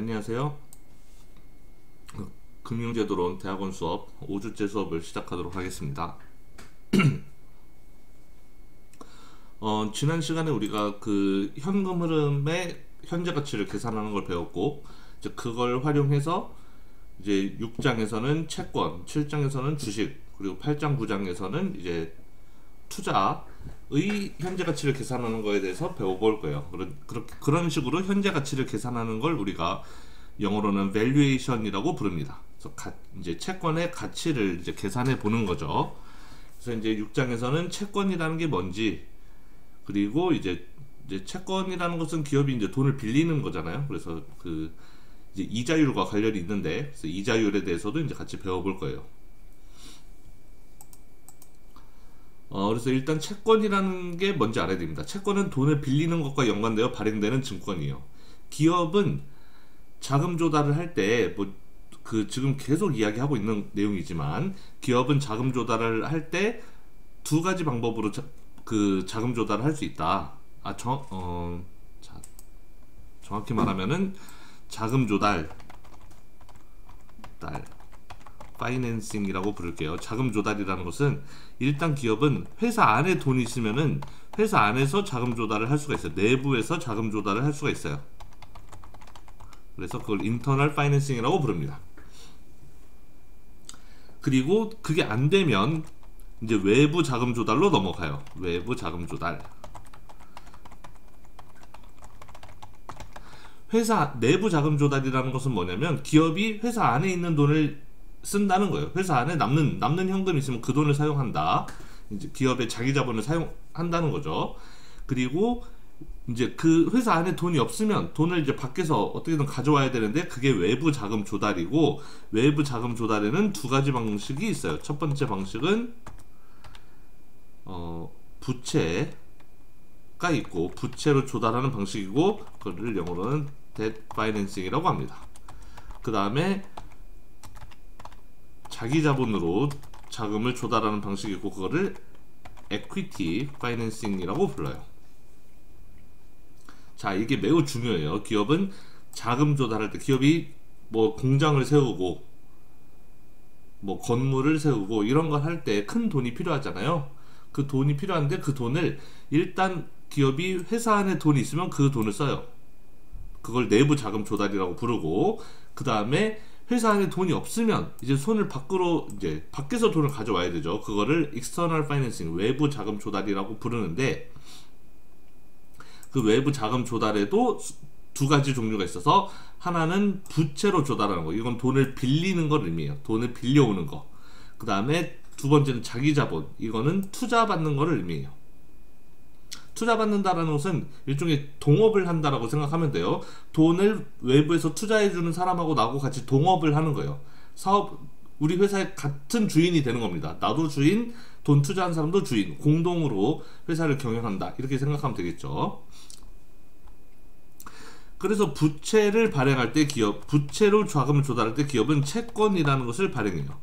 안녕하세요. 금융제도론 대학원 수업 5주째 수업을 시작하도록 하겠습니다. 지난 시간에 우리가 그 현금 흐름의 현재 가치를 계산하는 걸 배웠고, 이제 그걸 활용해서 이제 6장에서는 채권, 7장에서는 주식, 그리고 8장, 9장에서는 이제 투자의 현재 가치를 계산하는 거에 대해서 배워볼 거예요. 그런 식으로 현재 가치를 계산하는 걸 우리가 영어로는 valuation이라고 부릅니다. 그래서 이제 채권의 가치를 이제 계산해 보는 거죠. 그래서 이제 6장에서는 채권이라는 게 뭔지, 그리고 이제 채권이라는 것은 기업이 이제 돈을 빌리는 거잖아요. 그래서 그 이제 이자율과 관련이 있는데, 그래서 이자율에 대해서도 이제 같이 배워볼 거예요. 그래서 일단 채권이라는 게 뭔지 알아야 됩니다. 채권은 돈을 빌리는 것과 연관되어 발행되는 증권이에요. 기업은 자금 조달을 할 때, 지금 계속 이야기하고 있는 내용이지만, 기업은 자금 조달을 할 때 두 가지 방법으로 자금 조달을 할 수 있다. 정확히 말하면은 자금 조달, 파이낸싱이라고 부를게요. 자금 조달이라는 것은 일단 기업은 회사 안에 돈이 있으면은 회사 안에서 자금 조달을 할 수가 있어요. 내부에서 자금 조달을 할 수가 있어요. 그래서 그걸 인터널 파이낸싱이라고 부릅니다. 그리고 그게 안 되면 이제 외부 자금 조달로 넘어가요. 외부 자금 조달. 회사 내부 자금 조달이라는 것은 뭐냐면, 기업이 회사 안에 있는 돈을 쓴다는 거예요. 회사 안에 남는 현금이 있으면 그 돈을 사용한다. 이제 기업의 자기 자본을 사용한다는 거죠. 그리고 이제 그 회사 안에 돈이 없으면 돈을 이제 밖에서 어떻게든 가져와야 되는데, 그게 외부 자금 조달이고, 외부 자금 조달에는 두 가지 방식이 있어요. 첫 번째 방식은 부채가 있고, 부채로 조달하는 방식이고, 그거를 영어로는 debt financing이라고 합니다. 그 다음에 자기 자본으로 자금을 조달하는 방식이고, 그거를 equity financing이라고 불러요. 자, 이게 매우 중요해요. 기업은 자금 조달할 때, 기업이 뭐 공장을 세우고 뭐 건물을 세우고 이런 걸 할 때 큰 돈이 필요하잖아요. 그 돈이 필요한데, 그 돈을 일단 기업이 회사 안에 돈이 있으면 그 돈을 써요. 그걸 내부 자금 조달이라고 부르고, 그 다음에 회사 안에 돈이 없으면 이제 이제 밖에서 돈을 가져와야 되죠. 그거를 external financing, 외부 자금 조달이라고 부르는데, 그 외부 자금 조달에도 두 가지 종류가 있어서, 하나는 부채로 조달하는 거, 이건 돈을 빌리는 걸 의미해요. 돈을 빌려오는 거. 그 다음에 두 번째는 자기 자본, 이거는 투자 받는 거를 의미해요. 투자 받는다라는 것은 일종의 동업을 한다라고 생각하면 돼요. 돈을 외부에서 투자해주는 사람하고 나하고 같이 동업을 하는 거예요. 우리 회사의 같은 주인이 되는 겁니다. 나도 주인, 돈 투자한 사람도 주인, 공동으로 회사를 경영한다, 이렇게 생각하면 되겠죠. 그래서 부채를 발행할 때 부채로 자금을 조달할 때 기업은 채권이라는 것을 발행해요.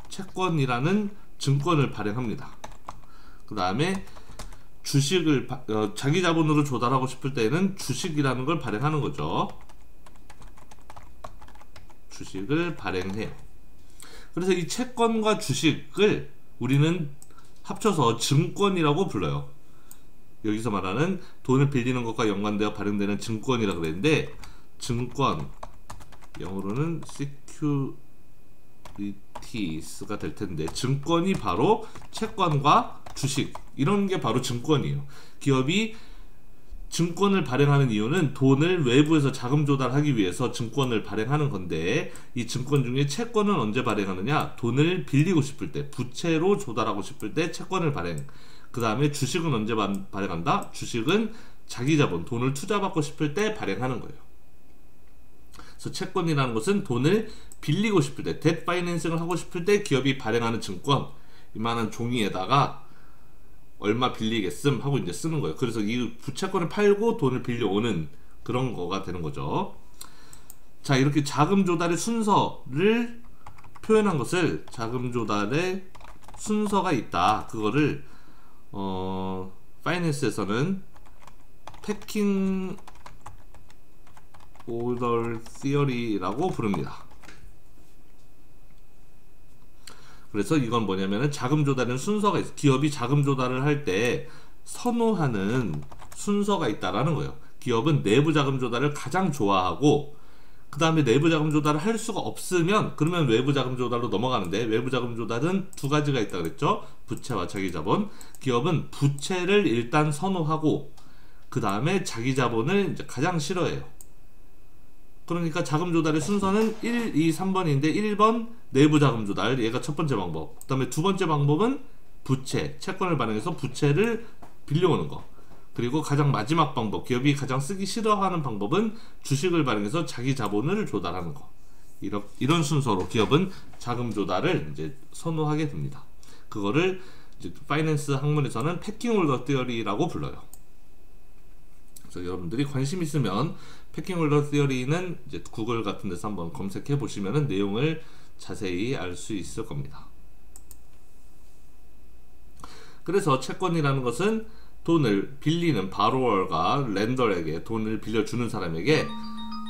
채권이라는 증권을 발행합니다. 그 다음에 주식을 자기 자본으로 조달하고 싶을 때는 주식이라는 걸 발행하는 거죠. 주식을 발행해요. 그래서 이 채권과 주식을 우리는 합쳐서 증권이라고 불러요. 여기서 말하는 돈을 빌리는 것과 연관되어 발행되는 증권이라고 그랬는데, 증권, 영어로는 securities가 될 텐데, 증권이 바로 채권과 주식, 이런 게 바로 증권이에요. 기업이 증권을 발행하는 이유는 돈을 외부에서 자금 조달하기 위해서 증권을 발행하는 건데, 이 증권 중에 채권은 언제 발행하느냐? 돈을 빌리고 싶을 때, 부채로 조달하고 싶을 때 채권을 발행. 그 다음에 주식은 언제 발행한다? 주식은 자기 자본, 돈을 투자받고 싶을 때 발행하는 거예요. 그래서 채권이라는 것은 돈을 빌리고 싶을 때, 뎃 파이낸싱을 하고 싶을 때 기업이 발행하는 증권, 이만한 종이에다가 얼마 빌리겠음 하고 이제 쓰는 거예요. 그래서 이 부채권을 팔고 돈을 빌려오는 그런 거가 되는 거죠. 자, 이렇게 자금 조달의 순서를 표현한 것을, 자금 조달의 순서가 있다, 그거를 파이낸스에서는 패킹 order theory라고 부릅니다. 그래서 이건 뭐냐면은 자금 조달은 순서가 있어. 기업이 자금 조달을 할 때 선호하는 순서가 있다라는 거예요. 기업은 내부 자금 조달을 가장 좋아하고, 그 다음에 내부 자금 조달을 할 수가 없으면 그러면 외부 자금 조달로 넘어가는데, 외부 자금 조달은 두 가지가 있다 그랬죠. 부채와 자기 자본. 기업은 부채를 일단 선호하고 그 다음에 자기 자본을 이제 가장 싫어해요. 그러니까 자금 조달의 순서는 1, 2, 3번인데 1번 내부 자금 조달, 얘가 첫 번째 방법. 그 다음에 두 번째 방법은 부채, 채권을 발행해서 부채를 빌려오는 거. 그리고 가장 마지막 방법, 기업이 가장 쓰기 싫어하는 방법은 주식을 발행해서 자기 자본을 조달하는 거. 이런 순서로 기업은 자금 조달을 이제 선호하게 됩니다. 그거를 이제 파이낸스 학문에서는 패킹 홀더 티어리라고 불러요. 그래서 여러분들이 관심 있으면 패킹 홀더 티어리는 이제 구글 같은 데서 한번 검색해 보시면은 내용을 자세히 알 수 있을 겁니다. 그래서 채권이라는 것은 돈을 빌리는 바로어가 렌더에게, 돈을 빌려주는 사람에게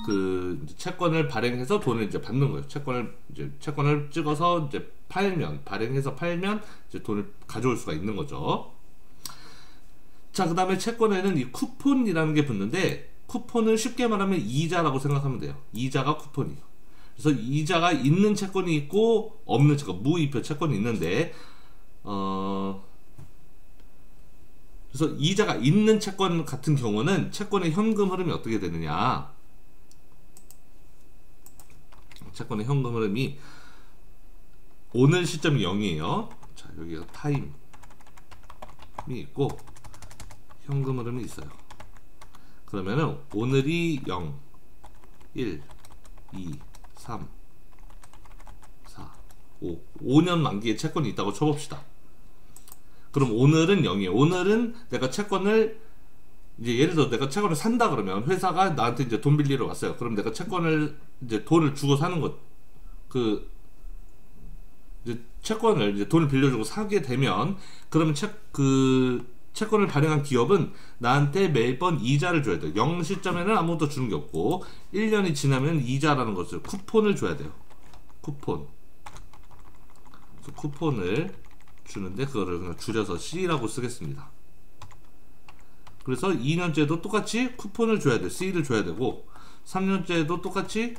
그 채권을 발행해서 돈을 이제 받는 거예요. 채권을 찍어서 이제 팔면, 발행해서 팔면 이제 돈을 가져올 수가 있는 거죠. 자, 그 다음에 채권에는 이 쿠폰이라는 게 붙는데, 쿠폰을 쉽게 말하면 이자라고 생각하면 돼요. 이자가 쿠폰이에요. 그래서 이자가 있는 채권이 있고 없는 채권, 무이표 채권이 있는데, 그래서 이자가 있는 채권 같은 경우는 채권의 현금 흐름이 어떻게 되느냐, 채권의 현금 흐름이 오늘 시점이 0이에요. 자, 여기가 타임이 있고 현금 흐름이 있어요. 그러면은 오늘이 0, 1, 2, 3, 4, 5, 5년 만기의 채권이 있다고 쳐봅시다. 그럼 오늘은 0이에요. 오늘은 내가 채권을 이제 예를 들어 내가 채권을 산다 그러면 회사가 나한테 이제 돈 빌리러 왔어요. 그럼 내가 채권을 이제 돈을 주고 사는 것, 그 이제 채권을 이제 돈을 빌려주고 사게 되면, 그러면 채권을 발행한 기업은 나한테 매번 이자를 줘야 돼요. 0 시점에는 아무것도 주는 게 없고 1년이 지나면 이자라는 것을, 쿠폰을 줘야 돼요. 쿠폰. 그래서 쿠폰을 주는데 그거를 그냥 줄여서 C라고 쓰겠습니다. 그래서 2년째도 똑같이 쿠폰을 줘야 돼. C를 줘야 되고, 3년째도 똑같이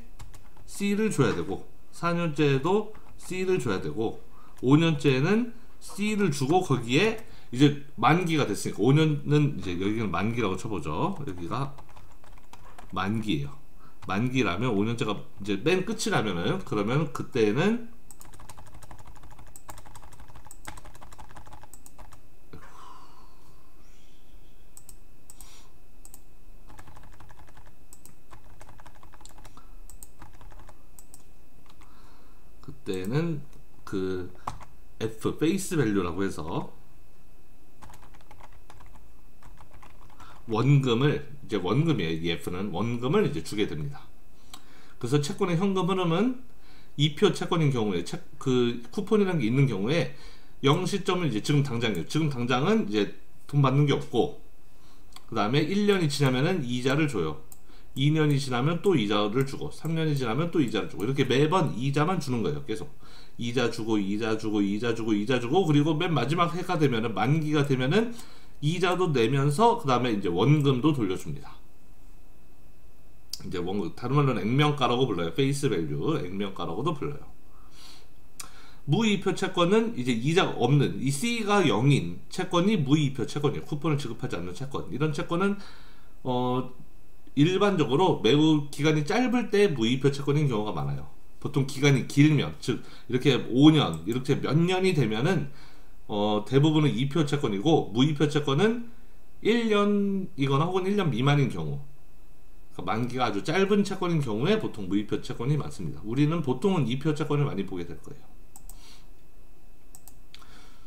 C를 줘야 되고, 4년째도 C를 줘야 되고, 5년째는 C를 주고, 거기에 이제 만기가 됐으니까 5년은 이제 여기는 만기라고 쳐보죠. 여기가 만기예요. 만기라면 5년째가 이제 맨 끝이라면은, 그러면 그때는 그 F 페이스 밸류라고 해서 원금을, 이제 원금이에요. 이 F는 원금을 이제 주게 됩니다. 그래서 채권의 현금 흐름은 2표 채권인 경우에, 그 쿠폰이라는 게 있는 경우에 0 시점은 이제 지금 당장이에요. 지금 당장은 이제 돈 받는 게 없고, 그 다음에 1년이 지나면은 이자를 줘요. 2년이 지나면 또 이자를 주고, 3년이 지나면 또 이자를 주고, 이렇게 매번 이자만 주는 거예요. 계속 이자 주고 이자 주고 이자 주고 이자 주고, 그리고 맨 마지막 해가 되면은, 만기가 되면은 이자도 내면서 그 다음에 이제 원금도 돌려줍니다. 이제 원금, 다른 말로는 액면가라고 불러요. 페이스 밸류, 액면가라고도 불러요. 무이표 채권은 이제 이자가 없는, 이 C가 0인 채권이 무이표 채권이에요. 쿠폰을 지급하지 않는 채권. 이런 채권은 일반적으로 매우 기간이 짧을 때 무이표 채권인 경우가 많아요. 보통 기간이 길면, 즉 이렇게 5년, 이렇게 몇 년이 되면은 대부분은 2표 채권이고, 무이표 채권은 1년이거나 혹은 1년 미만인 경우, 그러니까 만기가 아주 짧은 채권인 경우에 보통 무이표 채권이 많습니다. 우리는 보통은 2표 채권을 많이 보게 될 거예요.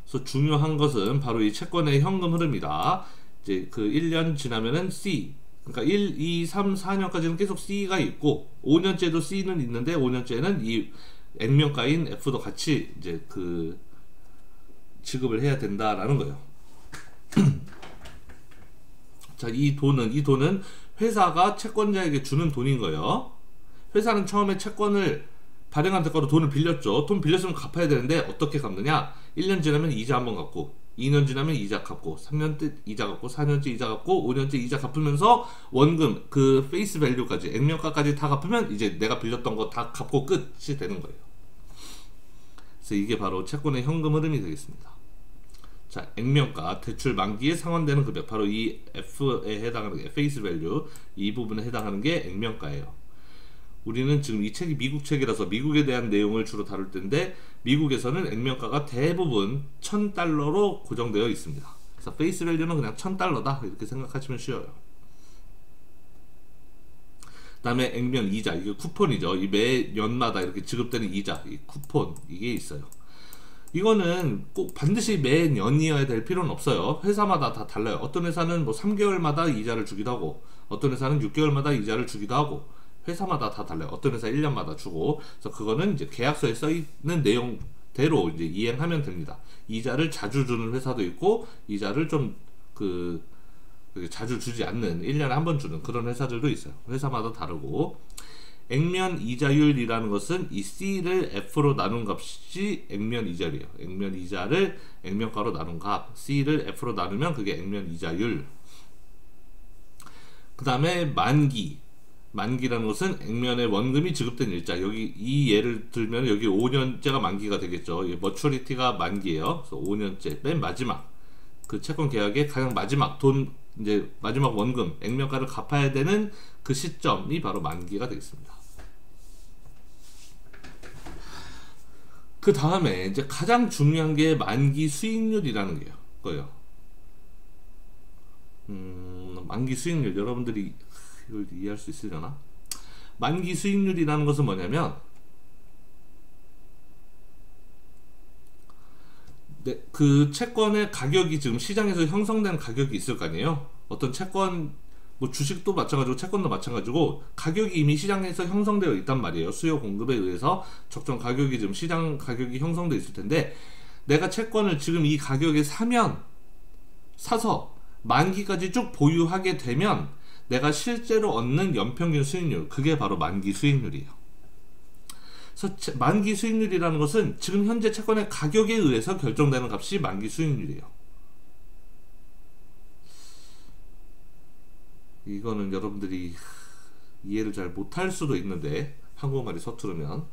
그래서 중요한 것은 바로 이 채권의 현금 흐름이다. 이제 그 1년 지나면은 C, 그러니까 1, 2, 3, 4년까지는 계속 C가 있고, 5년째도 C는 있는데 5년째는 이 액면가인 F도 같이 이제 그 지급을 해야 된다라는 거예요. 자, 이 돈은 회사가 채권자에게 주는 돈인 거예요. 회사는 처음에 채권을 발행한 대가로 돈을 빌렸죠. 돈 빌렸으면 갚아야 되는데 어떻게 갚느냐? 1년 지나면 이자 한번 갚고, 2년 지나면 이자 갚고, 3년째 이자 갚고, 4년째 이자 갚고, 5년째 이자 갚으면서 원금, 그 페이스 밸류까지, 액면가까지 다 갚으면 이제 내가 빌렸던 거 다 갚고 끝이 되는 거예요. 그래서 이게 바로 채권의 현금 흐름이 되겠습니다. 자, 액면가, 대출 만기에 상환되는 금액, 바로 이 F에 해당하는 게 페이스 밸류, 이 부분에 해당하는 게 액면가예요. 우리는 지금 이 책이 미국 책이라서 미국에 대한 내용을 주로 다룰 텐데, 미국에서는 액면가가 대부분 $1000로 고정되어 있습니다. 그래서 페이스 밸류는 그냥 $1000다 이렇게 생각하시면 쉬워요. 그 다음에 액면 이자, 이게 쿠폰이죠. 이 매년마다 이렇게 지급되는 이자, 이 쿠폰, 이게 있어요. 이거는 꼭 반드시 매년이어야 될 필요는 없어요. 회사마다 다 달라요. 어떤 회사는 뭐 3개월마다 이자를 주기도 하고, 어떤 회사는 6개월마다 이자를 주기도 하고, 회사마다 다 달라요. 어떤 회사 1년마다 주고. 그래서 그거는 이제 계약서에 써 있는 내용대로 이제 이행하면 됩니다. 이자를 자주 주는 회사도 있고, 이자를 좀 자주 주지 않는, 1년에 한 번 주는 그런 회사들도 있어요. 회사마다 다르고. 액면 이자율이라는 것은 이 C를 F로 나눈 값이 액면 이자율이에요. 액면 이자를 액면가로 나눈 값, C를 F로 나누면 그게 액면 이자율. 그 다음에 만기라는 것은 액면의 원금이 지급된 일자. 여기 이 예를 들면 여기 5년째가 만기가 되겠죠. 머추리티가 만기예요. 그래서 5년째 맨 마지막 그 채권 계약의 가장 마지막 돈, 이제 마지막 원금 액면가를 갚아야 되는 그 시점이 바로 만기가 되겠습니다. 그 다음에 이제 가장 중요한 게 만기 수익률이라는 거예요. 만기 수익률, 여러분들이 이걸 이해할 수 있으려나? 만기 수익률이라는 것은 뭐냐면, 그 채권의 가격이 지금 시장에서 형성된 가격이 있을 거 아니에요? 어떤 채권, 뭐 주식도 마찬가지고 채권도 마찬가지고 가격이 이미 시장에서 형성되어 있단 말이에요. 수요 공급에 의해서 적정 가격이 지금 시장 가격이 형성되어 있을 텐데, 내가 채권을 지금 이 가격에 사서 만기까지 쭉 보유하게 되면 내가 실제로 얻는 연평균 수익률, 그게 바로 만기 수익률이에요. 그래서 만기 수익률이라는 것은 지금 현재 채권의 가격에 의해서 결정되는 값이 만기 수익률이에요. 이거는 여러분들이 이해를 잘 못할 수도 있는데, 한국말이 서투르면,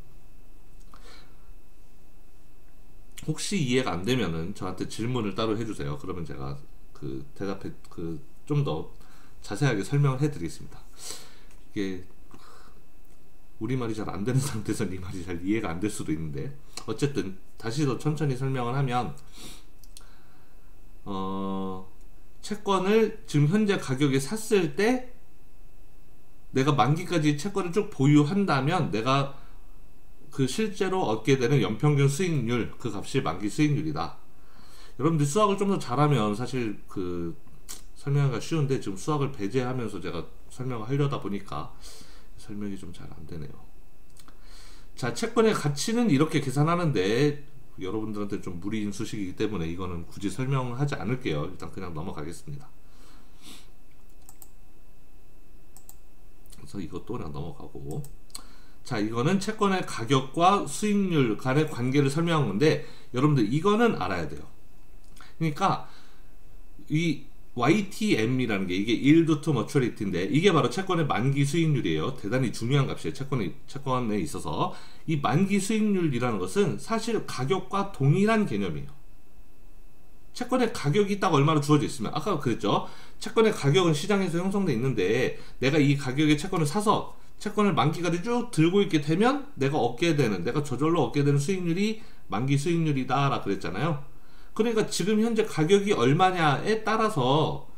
혹시 이해가 안 되면은 저한테 질문을 따로 해주세요. 그러면 제가 좀 더 자세하게 설명을 해드리겠습니다. 이게 우리말이 잘 안 되는 상태에서는 이 말이 잘 이해가 안 될 수도 있는데, 어쨌든 다시 더 천천히 설명을 하면, 채권을 지금 현재 가격에 샀을 때 내가 만기까지 채권을 쭉 보유한다면 내가 그 실제로 얻게 되는 연평균 수익률, 그 값이 만기 수익률이다. 여러분들 수학을 좀 더 잘하면 사실 설명하기가 쉬운데, 지금 수학을 배제하면서 제가 설명을 하려다 보니까 설명이 좀 잘 안 되네요. 자, 채권의 가치는 이렇게 계산하는데, 여러분들한테 좀 무리인 수식이기 때문에 이거는 굳이 설명하지 않을게요. 일단 그냥 넘어가겠습니다. 그래서 이것도 그냥 넘어가고, 자, 이거는 채권의 가격과 수익률 간의 관계를 설명한 건데, 여러분들 이거는 알아야 돼요. 그러니까 이 YTM이라는 게, 이게 Yield to Maturity인데, 이게 바로 채권의 만기 수익률이에요. 대단히 중요한 값이에요. 채권에 있어서. 이 만기 수익률이라는 것은 사실 가격과 동일한 개념이에요. 채권의 가격이 딱 얼마로 주어져 있으면, 아까 그랬죠? 채권의 가격은 시장에서 형성돼 있는데, 내가 이 가격의 채권을 사서 채권을 만기까지 쭉 들고 있게 되면 내가 저절로 얻게 되는 수익률이 만기 수익률이다 라 그랬잖아요. 그러니까 지금 현재 가격이 얼마냐에 따라서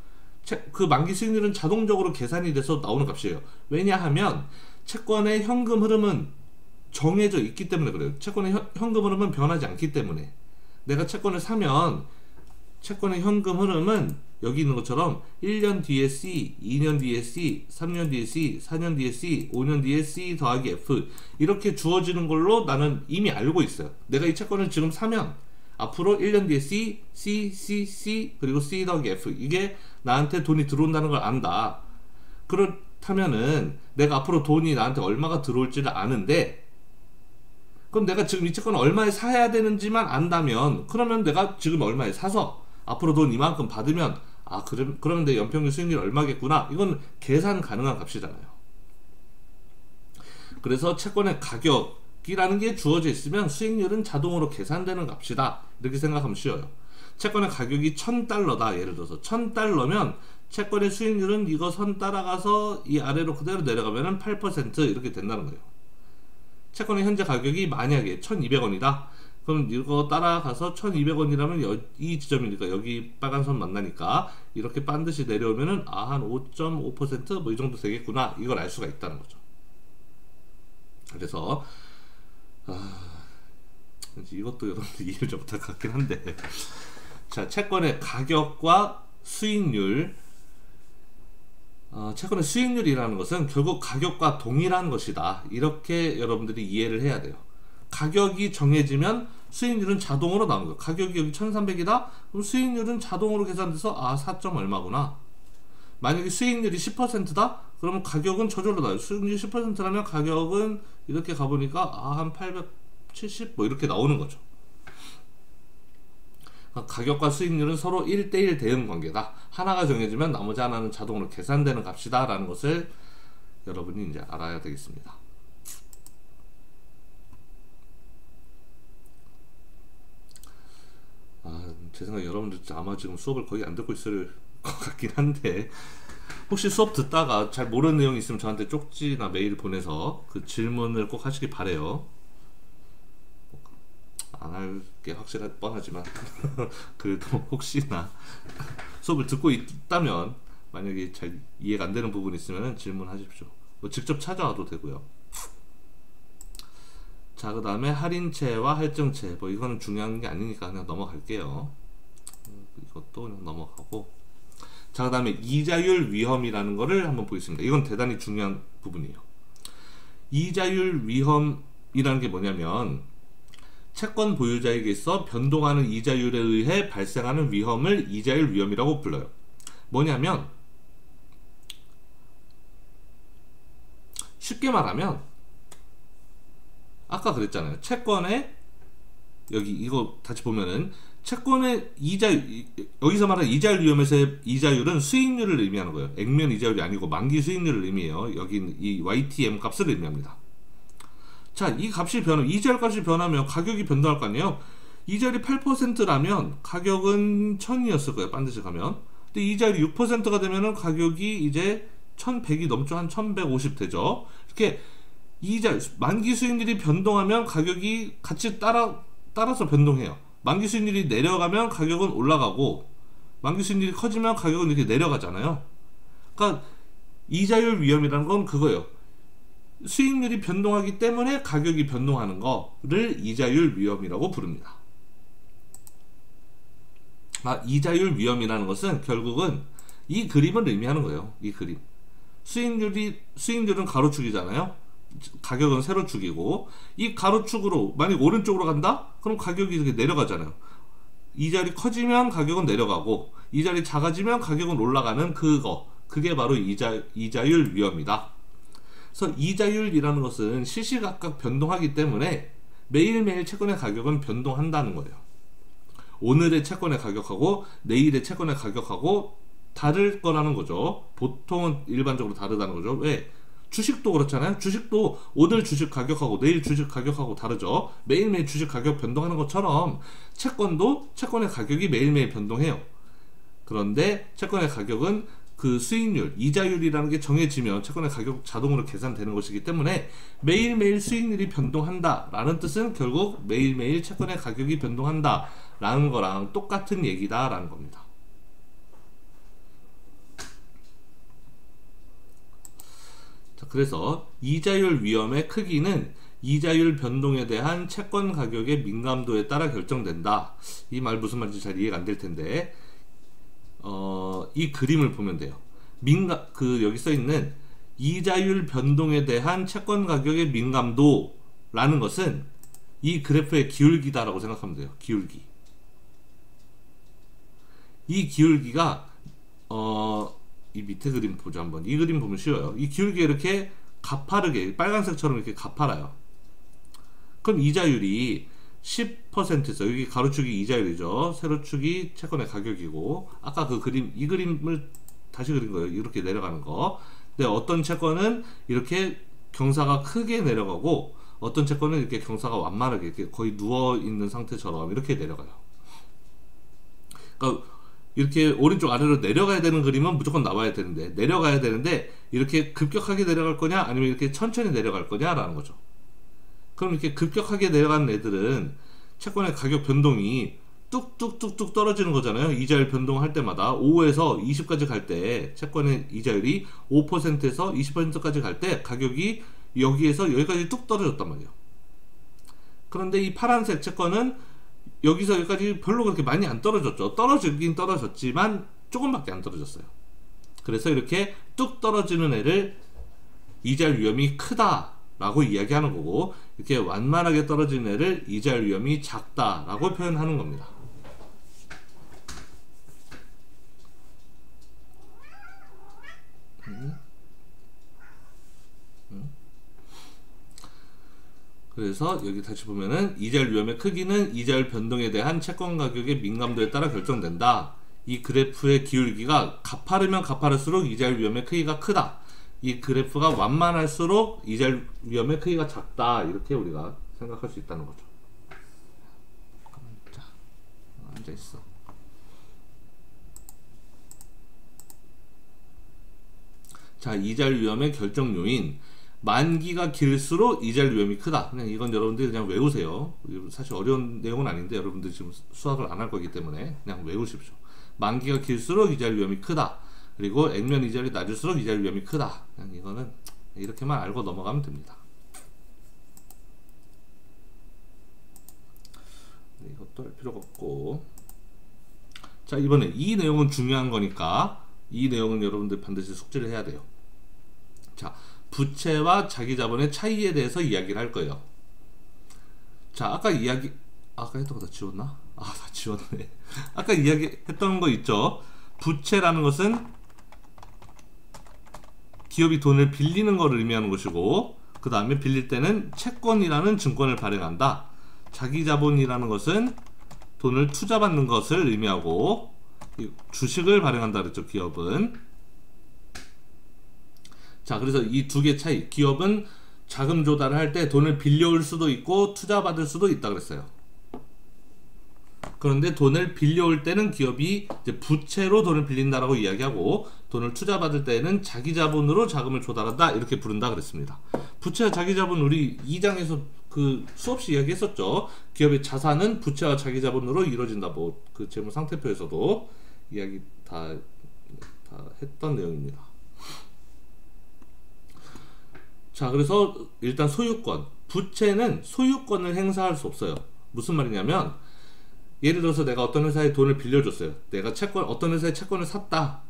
그 만기 수익률은 자동적으로 계산이 돼서 나오는 값이에요. 왜냐하면 채권의 현금 흐름은 정해져 있기 때문에 그래요. 채권의 현금 흐름은 변하지 않기 때문에. 내가 채권을 사면 채권의 현금 흐름은 여기 있는 것처럼 1년 뒤에 C, 2년 뒤에 C, 3년 뒤에 C, 4년 뒤에 C, 5년 뒤에 C 더하기 F, 이렇게 주어지는 걸로 나는 이미 알고 있어요. 내가 이 채권을 지금 사면 앞으로 1년 뒤에 C, C, C, C, 그리고 C 더하기 F, 이게 나한테 돈이 들어온다는 걸 안다. 그렇다면은 내가 앞으로 돈이 나한테 얼마가 들어올지를 아는데, 그럼 내가 지금 이 채권을 얼마에 사야 되는지만 안다면, 그러면 내가 지금 얼마에 사서 앞으로 돈 이만큼 받으면, 아, 그러면 내 연평균 수익률이 얼마겠구나. 이건 계산 가능한 값이잖아요. 그래서 채권의 가격이라는 게 주어져 있으면 수익률은 자동으로 계산되는 값이다. 이렇게 생각하면 쉬워요. 채권의 가격이 $1000다. 예를 들어서 $1000면 채권의 수익률은 이거 선 따라가서 이 아래로 그대로 내려가면 8% 이렇게 된다는 거예요. 채권의 현재 가격이 만약에 1200원이다. 그럼 이거 따라가서 1200원이라면 이 지점이니까 여기 빨간 선 만나니까 이렇게 반드시 내려오면은 한 5.5% 뭐 이 정도 되겠구나. 이걸 알 수가 있다는 거죠. 그래서 이것도 여러분들 이해를 좀 못할 것 같긴 한데, 자, 채권의 가격과 수익률, 채권의 수익률이라는 것은 결국 가격과 동일한 것이다. 이렇게 여러분들이 이해를 해야 돼요. 가격이 정해지면 수익률은 자동으로 나오는 거예요. 가격이 여기 1300이다? 그럼 수익률은 자동으로 계산돼서 4. 얼마구나. 만약에 수익률이 10%다? 그러면 가격은 저절로 나와요. 수익률이 10%라면 가격은 이렇게 가보니까 한 870 뭐 이렇게 나오는 거죠. 가격과 수익률은 서로 1대1 대응 관계다. 하나가 정해지면 나머지 하나는 자동으로 계산되는 값이다 라는 것을 여러분이 이제 알아야 되겠습니다. 제 생각에 여러분들 아마 지금 수업을 거의 안 듣고 있을 것 같긴 한데, 혹시 수업 듣다가 잘 모르는 내용이 있으면 저한테 쪽지나 메일 보내서 그 질문을 꼭 하시기 바래요. 안 할 게 확실한 뻔하지만 그래도 혹시나 수업을 듣고 있다면 만약에 잘 이해가 안 되는 부분이 있으면 질문하십시오. 뭐 직접 찾아와도 되고요. 자, 그 다음에 할인채와 할증채, 뭐 이거는 중요한 게 아니니까 그냥 넘어갈게요. 이것도 그냥 넘어가고, 자, 그 다음에 이자율 위험이라는 거를 한번 보겠습니다. 이건 대단히 중요한 부분이에요. 이자율 위험이라는 게 뭐냐면, 채권 보유자에게서 변동하는 이자율에 의해 발생하는 위험을 이자율 위험이라고 불러요. 뭐냐면, 쉽게 말하면 아까 그랬잖아요. 채권의, 여기 이거 다시 보면은 채권의 이자율, 여기서 말하는 이자율 위험에서의 이자율은 수익률을 의미하는 거예요. 액면 이자율이 아니고 만기 수익률을 의미해요. 여기 이 YTM 값을 의미합니다. 자, 이 값이 이자율 값이 변하면 가격이 변동할 거 아니에요. 이자율이 8%라면 가격은 1000이었을 거예요. 반드시 가면. 근데 이자율이 6%가 되면은 가격이 이제 1100이 넘죠. 한 1150 되죠. 이렇게 만기 수익률이 변동하면 가격이 같이 따라서 변동해요. 만기 수익률이 내려가면 가격은 올라가고, 만기 수익률이 커지면 가격은 이렇게 내려가잖아요. 그러니까 이자율 위험이라는 건 그거예요. 수익률이 변동하기 때문에 가격이 변동하는 거를 이자율 위험이라고 부릅니다. 이자율 위험이라는 것은 결국은 이 그림을 의미하는 거예요. 이 그림. 수익률은 가로축이잖아요. 가격은 세로축이고, 이 가로축으로 만약 오른쪽으로 간다? 그럼 가격이 이렇게 내려가잖아요. 이자율이 커지면 가격은 내려가고, 이자율이 작아지면 가격은 올라가는 그게 바로 이자율 위험이다. 그래서 이자율이라는 것은 시시각각 변동하기 때문에 매일매일 채권의 가격은 변동한다는 거예요. 오늘의 채권의 가격하고 내일의 채권의 가격하고 다를 거라는 거죠. 보통은 일반적으로 다르다는 거죠. 왜? 주식도 그렇잖아요. 주식도 오늘 주식 가격하고 내일 주식 가격하고 다르죠. 매일매일 주식 가격 변동하는 것처럼 채권도 채권의 가격이 매일매일 변동해요. 그런데 채권의 가격은 그 수익률, 이자율이라는 게 정해지면 채권의 가격 자동으로 계산되는 것이기 때문에 매일매일 수익률이 변동한다 라는 뜻은 결국 매일매일 채권의 가격이 변동한다 라는 거랑 똑같은 얘기다 라는 겁니다. 자, 그래서 이자율 위험의 크기는 이자율 변동에 대한 채권 가격의 민감도에 따라 결정된다. 이 말 무슨 말인지 잘 이해가 안 될 텐데, 이 그림을 보면 돼요. 여기 써 있는 이자율 변동에 대한 채권 가격의 민감도라는 것은 이 그래프의 기울기다라고 생각하면 돼요. 기울기. 이 기울기가 이 밑에 그림 보죠. 한번 이 그림 보면 쉬워요. 이 기울기가 이렇게 가파르게 빨간색처럼 이렇게 가파라요. 그럼 이자율이 10%에서 여기 가로축이 이자율이죠. 세로축이 채권의 가격이고 아까 그 그림 이 그림을 다시 그린 거예요. 이렇게 내려가는 거. 근데 어떤 채권은 이렇게 경사가 크게 내려가고 어떤 채권은 이렇게 경사가 완만하게 이렇게 거의 누워 있는 상태처럼 이렇게 내려가요. 그러니까 이렇게 오른쪽 아래로 내려가야 되는 그림은 무조건 나와야 되는데 내려가야 되는데 이렇게 급격하게 내려갈 거냐 아니면 이렇게 천천히 내려갈 거냐라는 거죠. 그럼 이렇게 급격하게 내려가는 애들은 채권의 가격 변동이 뚝뚝뚝뚝 떨어지는 거잖아요. 이자율 변동할 때마다 5에서 20까지 갈 때 채권의 이자율이 5%에서 20%까지 갈 때 가격이 여기에서 여기까지 뚝 떨어졌단 말이에요. 그런데 이 파란색 채권은 여기서 여기까지 별로 그렇게 많이 안 떨어졌죠. 떨어지긴 떨어졌지만 조금밖에 안 떨어졌어요. 그래서 이렇게 뚝 떨어지는 애를 이자율 위험이 크다 라고 이야기하는 거고 이렇게 완만하게 떨어지는 애를 이자율 위험이 작다 라고 표현하는 겁니다. 그래서 여기 다시 보면은 이자율 위험의 크기는 이자율 변동에 대한 채권 가격의 민감도에 따라 결정된다. 이 그래프의 기울기가 가파르면 가파를수록 이자율 위험의 크기가 크다. 이 그래프가 완만할수록 이자율 위험의 크기가 작다. 이렇게 우리가 생각할 수 있다는 거죠. 자, 앉아있어. 자, 이자율 위험의 결정 요인. 만기가 길수록 이자율 위험이 크다. 그냥 이건 여러분들이 그냥 외우세요. 사실 어려운 내용은 아닌데 여러분들 지금 수학을 안 할 거기 때문에 그냥 외우십시오. 만기가 길수록 이자율 위험이 크다. 그리고 액면 이자율이 낮을수록 이자율 위험이 크다. 그냥 이거는 이렇게만 알고 넘어가면 됩니다. 이것도 할 필요가 없고. 자, 이번에 이 내용은 중요한 거니까 이 내용은 여러분들 반드시 숙지를 해야 돼요. 자, 부채와 자기 자본의 차이에 대해서 이야기를 할 거예요. 자, 아까 했던 거 다 지웠나? 다 지웠네. 아까 이야기했던 거 있죠? 부채라는 것은 기업이 돈을 빌리는 것을 의미하는 것이고 그 다음에 빌릴 때는 채권이라는 증권을 발행한다. 자기 자본이라는 것은 돈을 투자받는 것을 의미하고 주식을 발행한다 그랬죠, 기업은. 자, 그래서 이 두 개 차이. 기업은 자금 조달을 할 때 돈을 빌려올 수도 있고 투자받을 수도 있다 그랬어요. 그런데 돈을 빌려올 때는 기업이 이제 부채로 돈을 빌린다라고 이야기하고 돈을 투자받을 때는 자기 자본으로 자금을 조달한다 이렇게 부른다 그랬습니다. 부채와 자기 자본 우리 2장에서 그 수없이 이야기했었죠. 기업의 자산은 부채와 자기 자본으로 이루어진다. 뭐 그 재무 상태표에서도 이야기 다 했던 내용입니다. 자, 그래서 일단 소유권. 부채는 소유권을 행사할 수 없어요. 무슨 말이냐면 예를 들어서 내가 어떤 회사에 돈을 빌려줬어요. 내가 어떤 회사에 채권을 샀다.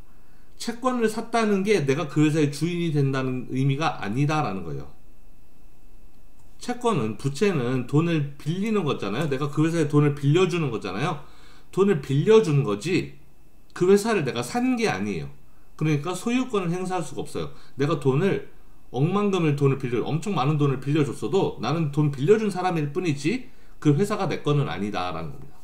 채권을 샀다는 게 내가 그 회사의 주인이 된다는 의미가 아니다라는 거예요. 채권은, 부채는 돈을 빌리는 거잖아요. 내가 그 회사에 돈을 빌려주는 거잖아요. 돈을 빌려준 거지 그 회사를 내가 산 게 아니에요. 그러니까 소유권을 행사할 수가 없어요. 내가 억만금을 엄청 많은 돈을 빌려줬어도 나는 돈 빌려준 사람일 뿐이지 그 회사가 내 거는 아니다라는 겁니다.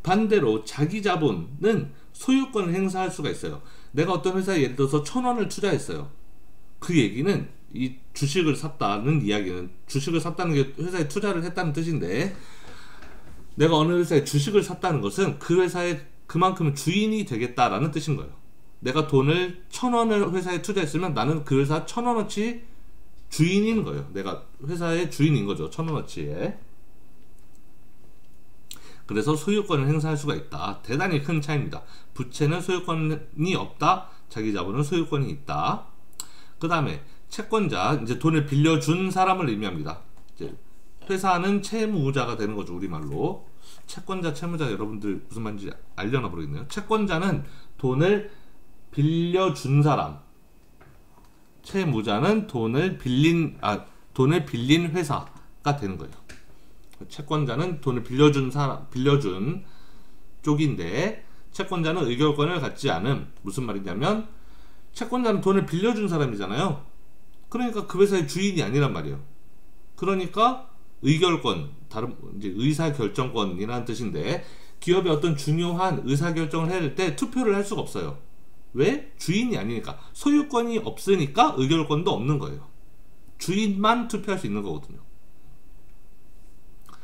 반대로 자기 자본은 소유권을 행사할 수가 있어요. 내가 어떤 회사에 예를 들어서 1,000원을 투자했어요. 그 얘기는 이 주식을 샀다는 이야기는 주식을 샀다는 게 회사에 투자를 했다는 뜻인데 내가 어느 회사에 주식을 샀다는 것은 그 회사에 그만큼 주인이 되겠다라는 뜻인 거예요. 내가 돈을 1,000원을 회사에 투자했으면 나는 그 회사 1,000원어치 주인인 거예요. 내가 회사의 주인인 거죠. 1,000원어치에. 그래서 소유권을 행사할 수가 있다. 대단히 큰 차이입니다. 부채는 소유권이 없다. 자기 자본은 소유권이 있다. 그 다음에 채권자, 이제 돈을 빌려준 사람을 의미합니다. 이제 회사는 채무자가 되는 거죠. 우리말로. 채권자, 채무자 여러분들 무슨 말인지 알려나 모르겠네요. 채권자는 돈을 빌려준 사람, 채무자는 돈을 빌린 회사가 되는 거예요. 채권자는 돈을 빌려준 쪽인데 채권자는 의결권을 갖지 않음. 무슨 말이냐면 채권자는 돈을 빌려준 사람이잖아요. 그러니까 그 회사의 주인이 아니란 말이에요. 그러니까 의결권, 다른 이제 의사결정권이라는 뜻인데, 기업이 어떤 중요한 의사결정을 해야 될 때 투표를 할 수가 없어요. 왜? 주인이 아니니까. 소유권이 없으니까 의결권도 없는 거예요. 주인만 투표할 수 있는 거거든요.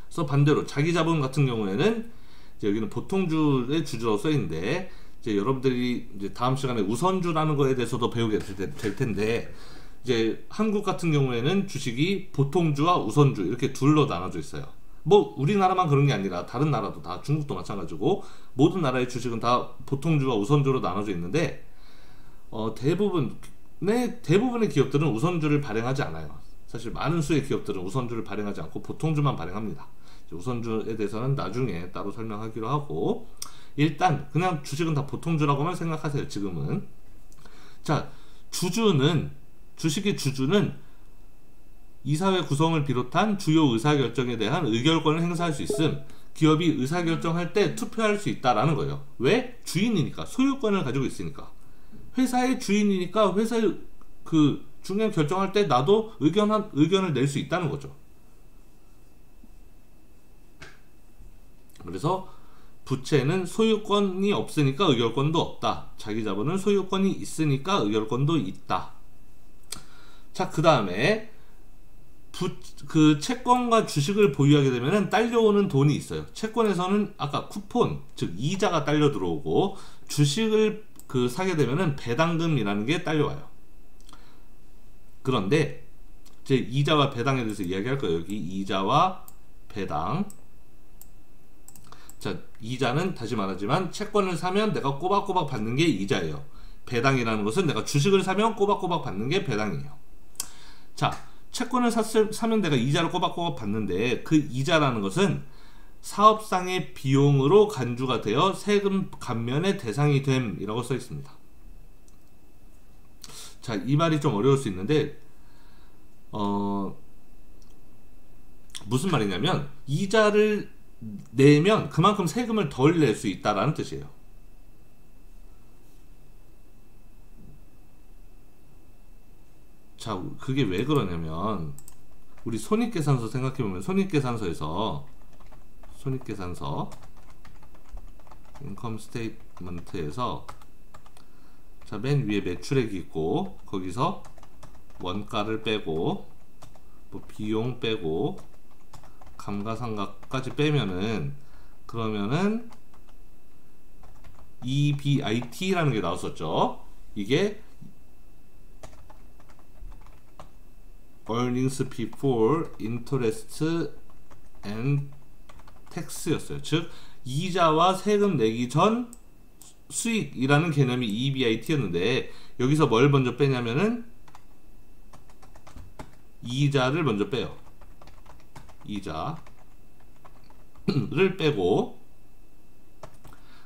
그래서 반대로 자기 자본 같은 경우에는 이제 여기는 보통주의 주주라고 써 있는데, 이제 여러분들이 이제 다음 시간에 우선주라는 거에 대해서도 배우게 될 텐데, 이제 한국 같은 경우에는 주식이 보통주와 우선주 이렇게 둘로 나눠져 있어요. 뭐 우리나라만 그런 게 아니라 다른 나라도 다, 중국도 마찬가지고 모든 나라의 주식은 다 보통주와 우선주로 나눠져 있는데, 대부분의 기업들은 우선주를 발행하지 않아요. 사실 많은 수의 기업들은 우선주를 발행하지 않고 보통주만 발행합니다. 우선주에 대해서는 나중에 따로 설명하기로 하고, 일단 그냥 주식은 다 보통주라고만 생각하세요. 지금은. 자, 주식의 주주는 이사회 구성을 비롯한 주요 의사결정에 대한 의결권을 행사할 수 있음. 기업이 의사결정할 때 투표할 수 있다라는 거예요. 왜? 주인이니까, 소유권을 가지고 있으니까. 회사의 주인이니까 회사의 그 중요한 결정할 때 나도 의견을 낼 수 있다는 거죠. 그래서 부채는 소유권이 없으니까 의결권도 없다. 자기 자본은 소유권이 있으니까 의결권도 있다. 자, 그 다음에 그 채권과 주식을 보유하게 되면 딸려오는 돈이 있어요. 채권에서는 아까 쿠폰, 즉 이자가 딸려 들어오고, 주식을 사게 되면은 배당금이라는 게 딸려와요. 그런데 이제 이자와 배당에 대해서 이야기할 거예요. 여기 이자와 배당. 자, 이자는 다시 말하지만 채권을 사면 내가 꼬박꼬박 받는 게 이자예요. 배당이라는 것은 내가 주식을 사면 꼬박꼬박 받는 게 배당이에요. 자, 채권을 사면 내가 이자를 꼬박꼬박 받는데, 그 이자라는 것은 사업상의 비용으로 간주가 되어 세금 감면의 대상이 됨이라고 써 있습니다. 자, 이 말이 좀 어려울 수 있는데, 무슨 말이냐면 이자를 내면 그만큼 세금을 덜 낼 수 있다라는 뜻이에요. 자, 그게 왜 그러냐면, 우리 손익계산서 생각해보면, 손익계산서 인컴 스테이트먼트에서, 자, 맨 위에 매출액이 있고, 거기서 원가를 빼고, 뭐 비용 빼고, 감가상각까지 빼면은, 그러면은 EBIT라는 게 나왔었죠. 이게 Earnings Before Interest and Tax였어요. 즉 이자와 세금 내기 전 수익이라는 개념이 EBIT였는데, 여기서 뭘 먼저 빼냐면은 이자를 먼저 빼요. 이자를 빼고,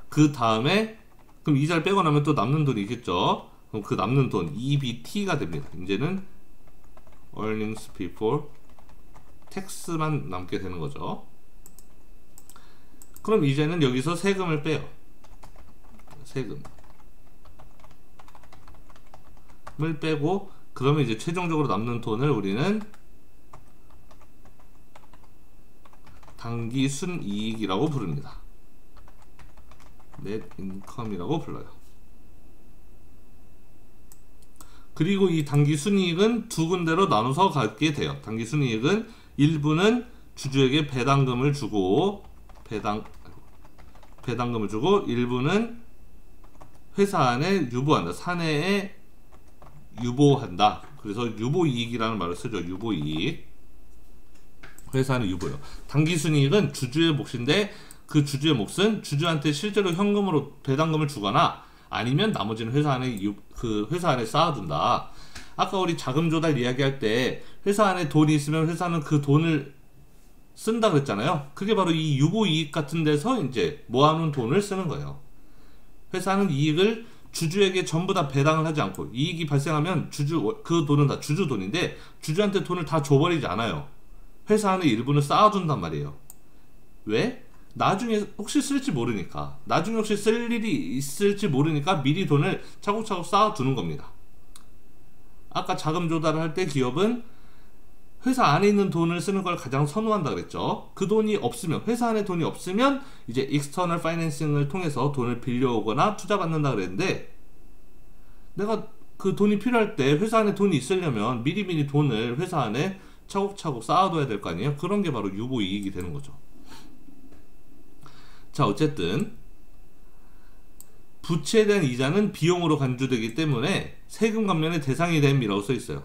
그 다음에 그럼 이자를 빼고 나면 또 남는 돈이 있겠죠. 그럼 그 남는 돈 EBT가 됩니다. 이제는 Earnings Before Tax만 남게 되는 거죠. 그럼 이제는 여기서 세금을 빼요. 세금을 빼고, 그러면 이제 최종적으로 남는 돈을 우리는 당기 순이익이라고 부릅니다. 넷 인컴이라고 불러요. 그리고 이 당기 순이익은 두 군데로 나눠서 갖게 돼요. 당기 순이익은 일부는 주주에게 배당금을 주고, 배당금을 주고, 일부는 회사 안에 유보한다. 사내에 유보한다. 그래서 유보이익이라는 말을 쓰죠. 유보이익. 회사 안에 유보요. 당기순이익은 주주의 몫인데, 그 주주의 몫은 주주한테 실제로 현금으로 배당금을 주거나, 아니면 나머지는 회사 안에 회사 안에 쌓아둔다. 아까 우리 자금 조달 이야기할 때 회사 안에 돈이 있으면 회사는 그 돈을 쓴다 그랬잖아요. 그게 바로 이 유보이익 같은 데서 이제 모아놓은 돈을 쓰는 거예요. 회사는 이익을 주주에게 전부 다 배당을 하지 않고, 이익이 발생하면 그 돈은 다 주주 돈인데 주주한테 돈을 다 줘버리지 않아요. 회사 안에 일부는 쌓아둔단 말이에요. 왜? 나중에 혹시 쓸지 모르니까, 나중에 혹시 쓸 일이 있을지 모르니까 미리 돈을 차곡차곡 쌓아두는 겁니다. 아까 자금 조달을 할 때 기업은 회사 안에 있는 돈을 쓰는 걸 가장 선호한다 그랬죠. 그 돈이 없으면, 회사 안에 돈이 없으면 이제 익스터널 파이낸싱을 통해서 돈을 빌려오거나 투자받는다 그랬는데, 내가 그 돈이 필요할 때 회사 안에 돈이 있으려면 미리미리 돈을 회사 안에 차곡차곡 쌓아둬야 될 거 아니에요. 그런 게 바로 유보이익이 되는 거죠. 자, 어쨌든 부채에 대한 이자는 비용으로 간주되기 때문에 세금 감면의 대상이 됨이라고 써 있어요.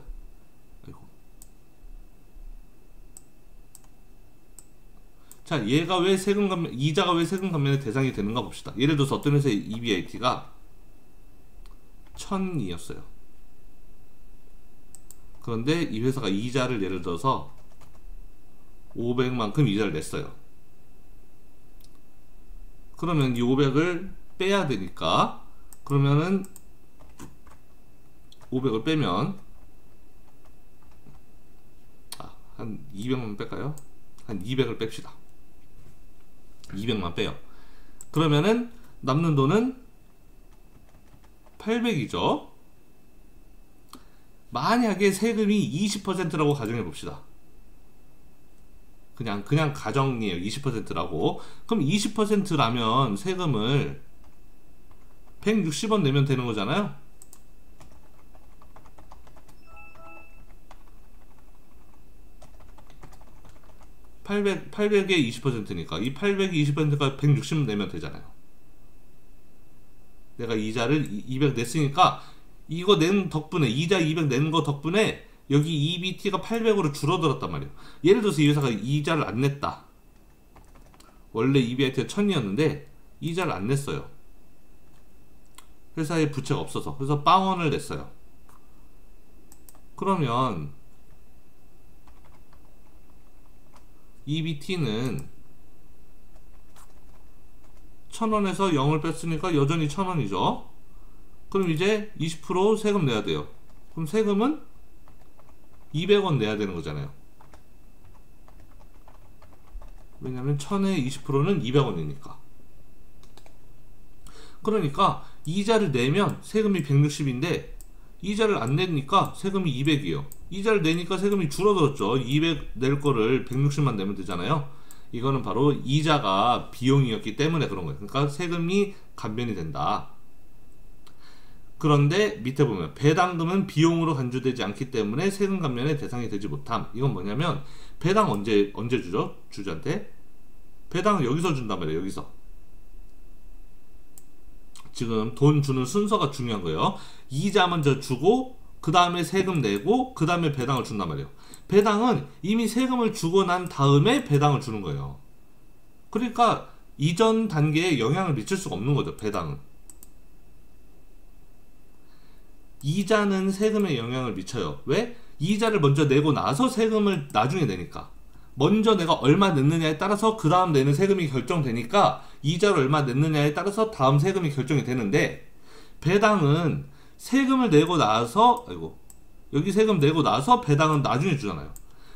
자, 얘가 왜 세금 감면, 이자가 왜 세금 감면의 대상이 되는가 봅시다. 예를 들어서 어떤 회사의 EBIT가 1000이었어요. 그런데 이 회사가 이자를 예를 들어서 500만큼 이자를 냈어요. 그러면 이 500을 빼야 되니까, 그러면은 500을 빼면 한 200만 뺄까요? 한 200을 뺍시다. 200만 빼요. 그러면은 남는 돈은 800이죠. 만약에 세금이 20%라고 가정해 봅시다. 그냥 가정이에요. 20%라고. 그럼 20%라면 세금을 160원 내면 되는 거잖아요. 800의 20%니까 이 800의 20%가 160 내면 되잖아요. 내가 이자를 200 냈으니까 이거 낸 덕분에, 이자 200 낸 거 덕분에 여기 EBT가 800으로 줄어들었단 말이에요. 예를 들어서 이 회사가 이자를 안 냈다. 원래 EBIT가 1000이었는데 이자를 안 냈어요. 회사에 부채가 없어서. 그래서 빵원을 냈어요. 그러면 EBT는 1000원에서 0을 뺐으니까 여전히 1000원이죠. 그럼 이제 20% 세금 내야 돼요. 그럼 세금은 200원 내야 되는 거잖아요. 왜냐면 1000의 20%는 200원이니까. 그러니까 이자를 내면 세금이 160인데 이자를 안 내니까 세금이 200이에요. 이자를 내니까 세금이 줄어들었죠. 200 낼 거를 160만 내면 되잖아요. 이거는 바로 이자가 비용이었기 때문에 그런 거예요. 그러니까 세금이 감면이 된다. 그런데 밑에 보면 배당금은 비용으로 간주되지 않기 때문에 세금 감면의 대상이 되지 못함. 이건 뭐냐면 배당 언제 주죠? 주주한테? 배당은 여기서 준단 말이에요. 여기서. 지금 돈 주는 순서가 중요한 거예요. 이자 먼저 주고 그 다음에 세금 내고 그 다음에 배당을 준단 말이에요. 배당은 이미 세금을 주고 난 다음에 배당을 주는 거예요. 그러니까 이전 단계에 영향을 미칠 수가 없는 거죠. 배당은. 이자는 세금에 영향을 미쳐요. 왜? 이자를 먼저 내고 나서 세금을 나중에 내니까. 먼저 내가 얼마 냈느냐에 따라서 그 다음 내는 세금이 결정되니까 이자를 얼마 냈느냐에 따라서 다음 세금이 결정이 되는데, 배당은 세금을 내고 나서, 여기 세금 내고 나서 배당은 나중에 주잖아요.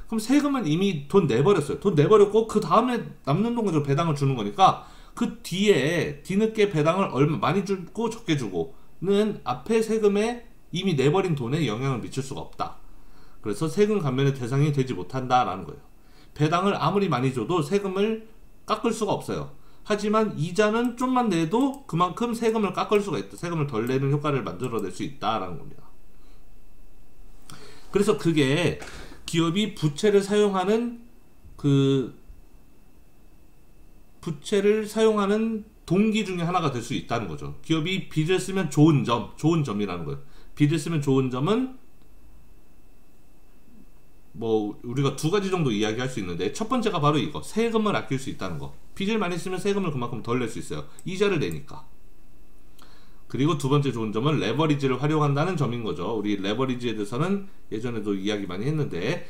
그럼 세금은 이미 돈 내버렸어요. 돈 내버렸고 그 다음에 남는 돈 가지고 배당을 주는 거니까 그 뒤에 뒤늦게 배당을 얼마 많이 주고 적게 주고는 앞에 세금에 이미 내버린 돈에 영향을 미칠 수가 없다. 그래서 세금 감면의 대상이 되지 못한다라는 거예요. 배당을 아무리 많이 줘도 세금을 깎을 수가 없어요. 하지만 이자는 좀만 내도 그만큼 세금을 깎을 수가 있다. 세금을 덜 내는 효과를 만들어낼 수 있다라는 겁니다. 그래서 그게 기업이 부채를 사용하는 동기 중에 하나가 될 수 있다는 거죠. 기업이 빚을 쓰면 좋은 점이라는 거예요. 빚을 쓰면 좋은 점은 뭐 우리가 두 가지 정도 이야기할 수 있는데, 첫 번째가 바로 이거, 세금을 아낄 수 있다는 거. 빚을 많이 쓰면 세금을 그만큼 덜 낼 수 있어요. 이자를 내니까. 그리고 두 번째 좋은 점은 레버리지를 활용한다는 점인 거죠. 우리 레버리지에 대해서는 예전에도 이야기 많이 했는데,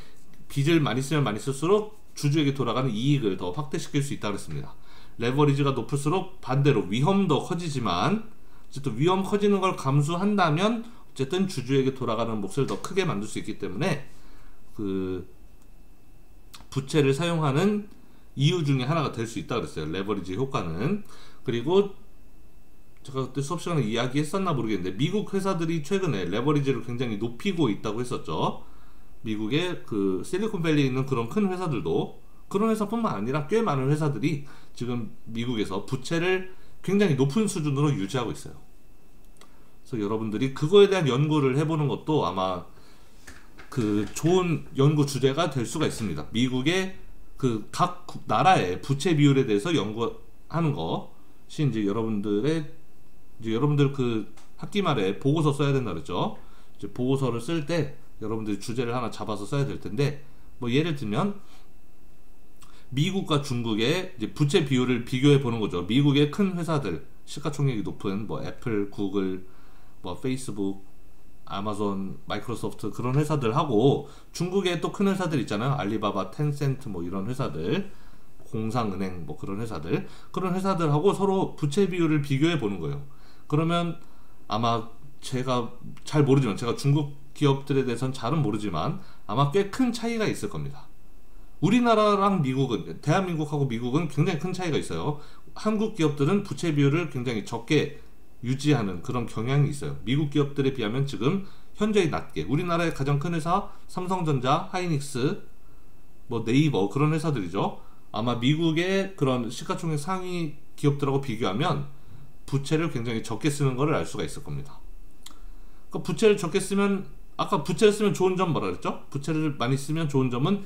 빚을 많이 쓰면 많이 쓸수록 주주에게 돌아가는 이익을 더 확대시킬 수 있다고 했습니다. 레버리지가 높을수록 반대로 위험도 커지지만, 어쨌든 위험 커지는 걸 감수한다면 어쨌든 주주에게 돌아가는 몫을 더 크게 만들 수 있기 때문에 그 부채를 사용하는 이유 중에 하나가 될 수 있다 그랬어요. 레버리지 효과는. 그리고 제가 그때 수업 시간에 이야기했었나 모르겠는데 미국 회사들이 최근에 레버리지를 굉장히 높이고 있다고 했었죠. 미국의 그 실리콘밸리에 있는 그런 큰 회사들도, 그런 회사뿐만 아니라 꽤 많은 회사들이 지금 미국에서 부채를 굉장히 높은 수준으로 유지하고 있어요. 그래서 여러분들이 그거에 대한 연구를 해보는 것도 아마 그 좋은 연구 주제가 될 수가 있습니다. 미국의 그 각 나라의 부채 비율에 대해서 연구하는 것이 이제 여러분들 그 학기 말에 보고서 써야 된다 그랬죠. 이제 보고서를 쓸 때 여러분들이 주제를 하나 잡아서 써야 될 텐데, 뭐 예를 들면 미국과 중국의 이제 부채 비율을 비교해 보는 거죠. 미국의 큰 회사들, 시가총액이 높은 뭐 애플, 구글, 뭐 페이스북, 아마존, 마이크로소프트 그런 회사들하고 중국의 또 큰 회사들 있잖아요. 알리바바, 텐센트 뭐 이런 회사들, 공상은행 뭐 그런 회사들하고 서로 부채 비율을 비교해 보는 거예요. 그러면 아마 제가 잘 모르지만, 제가 중국 기업들에 대해서는 잘은 모르지만 아마 꽤 큰 차이가 있을 겁니다. 우리나라랑 미국은, 대한민국하고 미국은 굉장히 큰 차이가 있어요. 한국 기업들은 부채 비율을 굉장히 적게 유지하는 그런 경향이 있어요. 미국 기업들에 비하면 지금 현저히 낮게, 우리나라의 가장 큰 회사 삼성전자, 하이닉스, 뭐 네이버 그런 회사들이죠. 아마 미국의 그런 시가총액 상위 기업들하고 비교하면 부채를 굉장히 적게 쓰는 것을 알 수가 있을 겁니다. 그러니까 부채를 적게 쓰면, 아까 부채를 쓰면 좋은 점 뭐라 그랬죠? 부채를 많이 쓰면 좋은 점은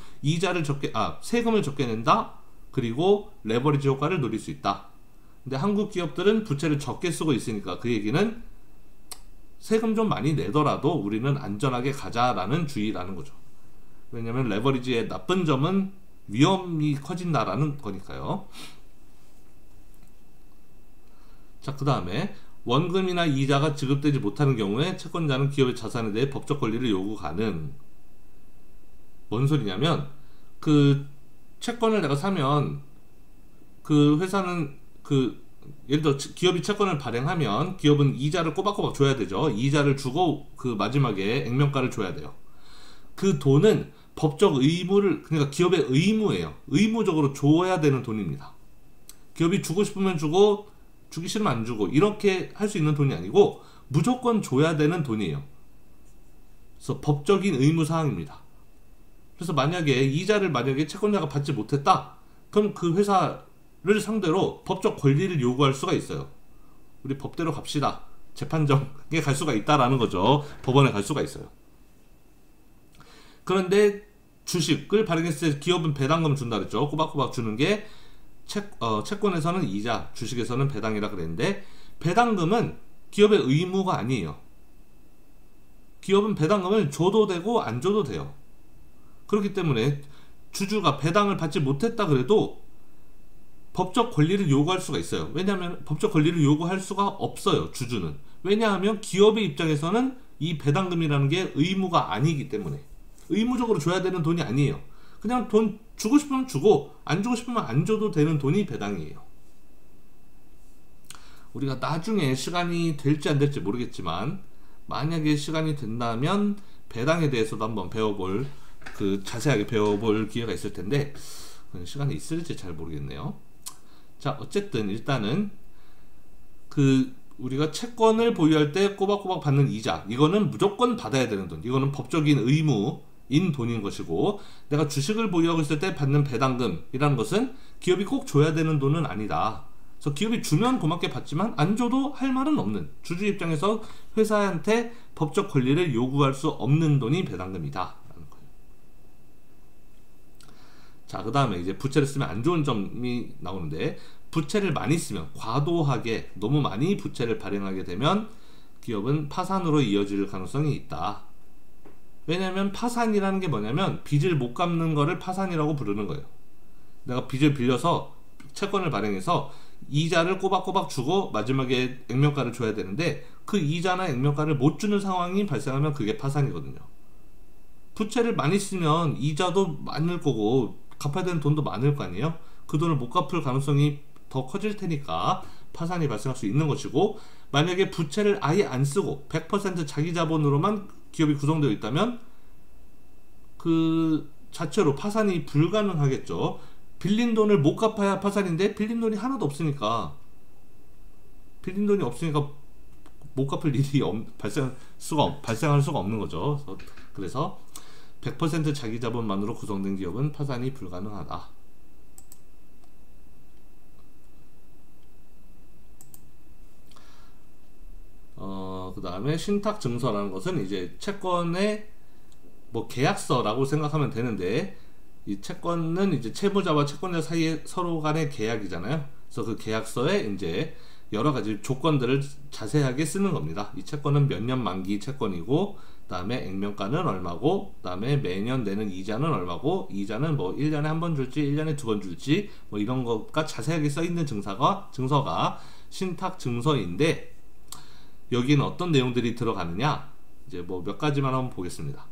세금을 적게 낸다, 그리고 레버리지 효과를 노릴 수 있다. 근데 한국 기업들은 부채를 적게 쓰고 있으니까 그 얘기는 세금 좀 많이 내더라도 우리는 안전하게 가자라는 주의라는 거죠. 왜냐하면 레버리지의 나쁜 점은 위험이 커진다라는 거니까요. 자, 그 다음에 원금이나 이자가 지급되지 못하는 경우에 채권자는 기업의 자산에 대해 법적 권리를 요구 가능. 뭔 소리냐면, 그 채권을 내가 사면 그 회사는 예를 들어 기업이 채권을 발행하면 기업은 이자를 꼬박꼬박 줘야 되죠. 이자를 주고 그 마지막에 액면가를 줘야 돼요. 그 돈은 법적 의무를, 그러니까 기업의 의무예요. 의무적으로 줘야 되는 돈입니다. 기업이 주고 싶으면 주고 주기 싫으면 안 주고 이렇게 할 수 있는 돈이 아니고 무조건 줘야 되는 돈이에요. 그래서 법적인 의무 사항입니다. 그래서 만약에 채권자가 받지 못했다, 그럼 그 회사를 상대로 법적 권리를 요구할 수가 있어요. 우리 법대로 갑시다, 재판정에 갈 수가 있다라는 거죠. 법원에 갈 수가 있어요. 그런데 주식을 발행했을 때 기업은 배당금 준다 그랬죠. 꼬박꼬박 주는 게 채권에서는 이자, 주식에서는 배당이라 그랬는데, 배당금은 기업의 의무가 아니에요. 기업은 배당금을 줘도 되고 안 줘도 돼요. 그렇기 때문에 주주가 배당을 받지 못했다 그래도 법적 권리를 요구할 수가 있어요. 왜냐하면 법적 권리를 요구할 수가 없어요, 주주는. 왜냐하면 기업의 입장에서는 이 배당금이라는 게 의무가 아니기 때문에, 의무적으로 줘야 되는 돈이 아니에요. 그냥 돈 주고 싶으면 주고 안 주고 싶으면 안 줘도 되는 돈이 배당이에요. 우리가 나중에 시간이 될지 안 될지 모르겠지만, 만약에 시간이 된다면 배당에 대해서도 한번 자세하게 배워볼 기회가 있을 텐데, 시간이 있을지 잘 모르겠네요. 자, 어쨌든 일단은 우리가 채권을 보유할 때 꼬박꼬박 받는 이자, 이거는 무조건 받아야 되는 돈, 이거는 법적인 의무인 돈인 것이고, 내가 주식을 보유하고 있을 때 받는 배당금이라는 것은 기업이 꼭 줘야 되는 돈은 아니다. 그래서 기업이 주면 고맙게 받지만 안 줘도 할 말은 없는, 주주 입장에서 회사한테 법적 권리를 요구할 수 없는 돈이 배당금이다 라는 거예요. 자, 그 다음에 이제 부채를 쓰면 안 좋은 점이 나오는데, 부채를 많이 쓰면, 과도하게 너무 많이 부채를 발행하게 되면 기업은 파산으로 이어질 가능성이 있다. 왜냐하면 파산이라는 게 뭐냐면 빚을 못 갚는 거를 파산이라고 부르는 거예요. 내가 빚을 빌려서 채권을 발행해서 이자를 꼬박꼬박 주고 마지막에 액면가를 줘야 되는데, 그 이자나 액면가를 못 주는 상황이 발생하면 그게 파산이거든요. 부채를 많이 쓰면 이자도 많을 거고 갚아야 되는 돈도 많을 거 아니에요. 그 돈을 못 갚을 가능성이 더 커질 테니까 파산이 발생할 수 있는 것이고, 만약에 부채를 아예 안 쓰고 100% 자기 자본으로만 기업이 구성되어 있다면 그 자체로 파산이 불가능하겠죠. 빌린 돈을 못 갚아야 파산인데 빌린 돈이 하나도 없으니까 빌린 돈이 없으니까 못 갚을 일이 발생할 수가 없는 거죠. 그래서 100% 자기 자본만으로 구성된 기업은 파산이 불가능하다. 그 다음에 신탁 증서라는 것은 이제 채권의 뭐 계약서라고 생각하면 되는데, 이 채권은 이제 채무자와 채권자 사이에 서로 간의 계약이잖아요. 그래서 그 계약서에 이제 여러 가지 조건들을 자세하게 쓰는 겁니다. 이 채권은 몇 년 만기 채권이고, 그 다음에 액면가는 얼마고, 그 다음에 매년 내는 이자는 얼마고, 이자는 뭐 1년에 한 번 줄지 1년에 두 번 줄지 뭐 이런 것가 자세하게 써 있는 증서가 신탁 증서인데, 여기는 어떤 내용들이 들어가느냐, 이제 뭐 몇 가지만 한번 보겠습니다.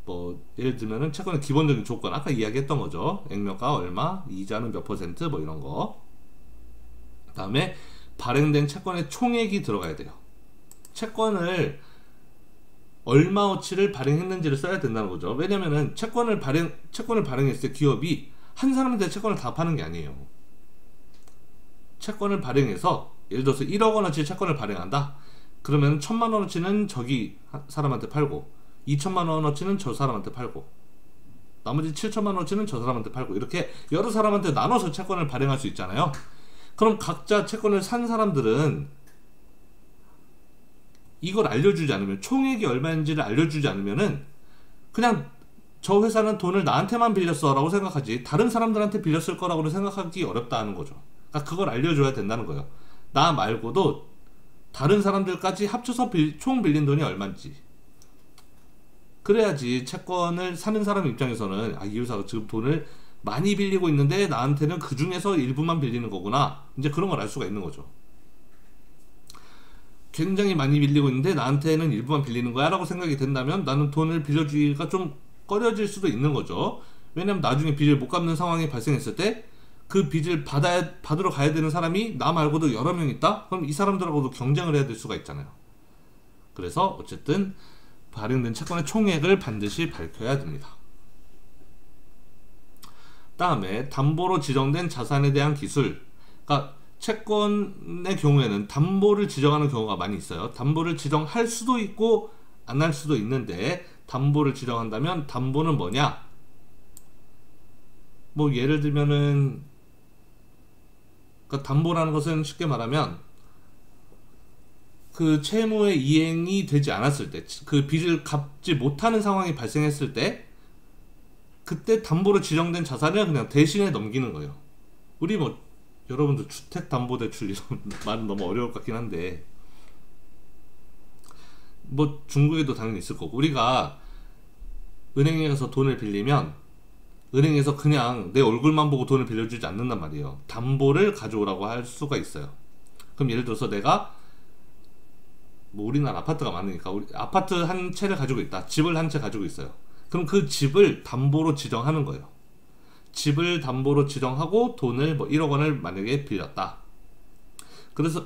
뭐 예를 들면은 채권의 기본적인 조건, 아까 이야기했던 거죠. 액면가 얼마, 이자는 몇 퍼센트, 뭐 이런 거. 그 다음에 발행된 채권의 총액이 들어가야 돼요. 채권을 얼마어치를 발행했는지를 써야 된다는 거죠. 왜냐면은 채권을 발행했을 때 기업이 한 사람한테 채권을 다 파는 게 아니에요. 채권을 발행해서 예를 들어서 1억 원어치 채권을 발행한다. 그러면 1,000만 원어치는 저기 사람한테 팔고, 2천만 원어치는 저 사람한테 팔고, 나머지 7천만 원어치는 저 사람한테 팔고, 이렇게 여러 사람한테 나눠서 채권을 발행할 수 있잖아요. 그럼 각자 채권을 산 사람들은 이걸 알려주지 않으면, 총액이 얼마인지를 알려주지 않으면은 그냥 저 회사는 돈을 나한테만 빌렸어 라고 생각하지 다른 사람들한테 빌렸을 거라고 생각하기 어렵다는 거죠. 그러니까 그걸 알려줘야 된다는 거예요. 나 말고도 다른 사람들까지 합쳐서 총 빌린 돈이 얼마인지. 그래야지 채권을 사는 사람 입장에서는 이 회사가 지금 돈을 많이 빌리고 있는데 나한테는 그 중에서 일부만 빌리는 거구나, 이제 그런 걸 알 수가 있는 거죠. 굉장히 많이 빌리고 있는데 나한테는 일부만 빌리는 거야 라고 생각이 된다면 나는 돈을 빌려주기가 좀 꺼려질 수도 있는 거죠. 왜냐면 나중에 빚을 못 갚는 상황이 발생했을 때 그 빚을 받으러 가야 되는 사람이 나 말고도 여러 명 있다? 그럼 이 사람들하고도 경쟁을 해야 될 수가 있잖아요. 그래서 어쨌든 발행된 채권의 총액을 반드시 밝혀야 됩니다. 다음에 담보로 지정된 자산에 대한 기술. 그러니까 채권의 경우에는 담보를 지정하는 경우가 많이 있어요. 담보를 지정할 수도 있고 안 할 수도 있는데, 담보를 지정한다면 담보는 뭐냐? 뭐 예를 들면은, 그러니까 담보라는 것은 쉽게 말하면 그 채무의 이행이 되지 않았을 때, 그 빚을 갚지 못하는 상황이 발생했을 때, 그때 담보로 지정된 자산을 그냥 대신에 넘기는 거예요. 우리 뭐 여러분들 주택담보대출 이런 말은 너무 어려울 것 같긴 한데, 뭐 중국에도 당연히 있을 거고, 우리가 은행에 가서 돈을 빌리면 은행에서 그냥 내 얼굴만 보고 돈을 빌려주지 않는단 말이에요. 담보를 가져오라고 할 수가 있어요. 그럼 예를 들어서 내가 뭐 우리나라 아파트가 많으니까 우리 아파트 한 채를 가지고 있다. 집을 한 채 가지고 있어요. 그럼 그 집을 담보로 지정하는 거예요. 집을 담보로 지정하고 돈을 뭐 1억 원을 만약에 빌렸다.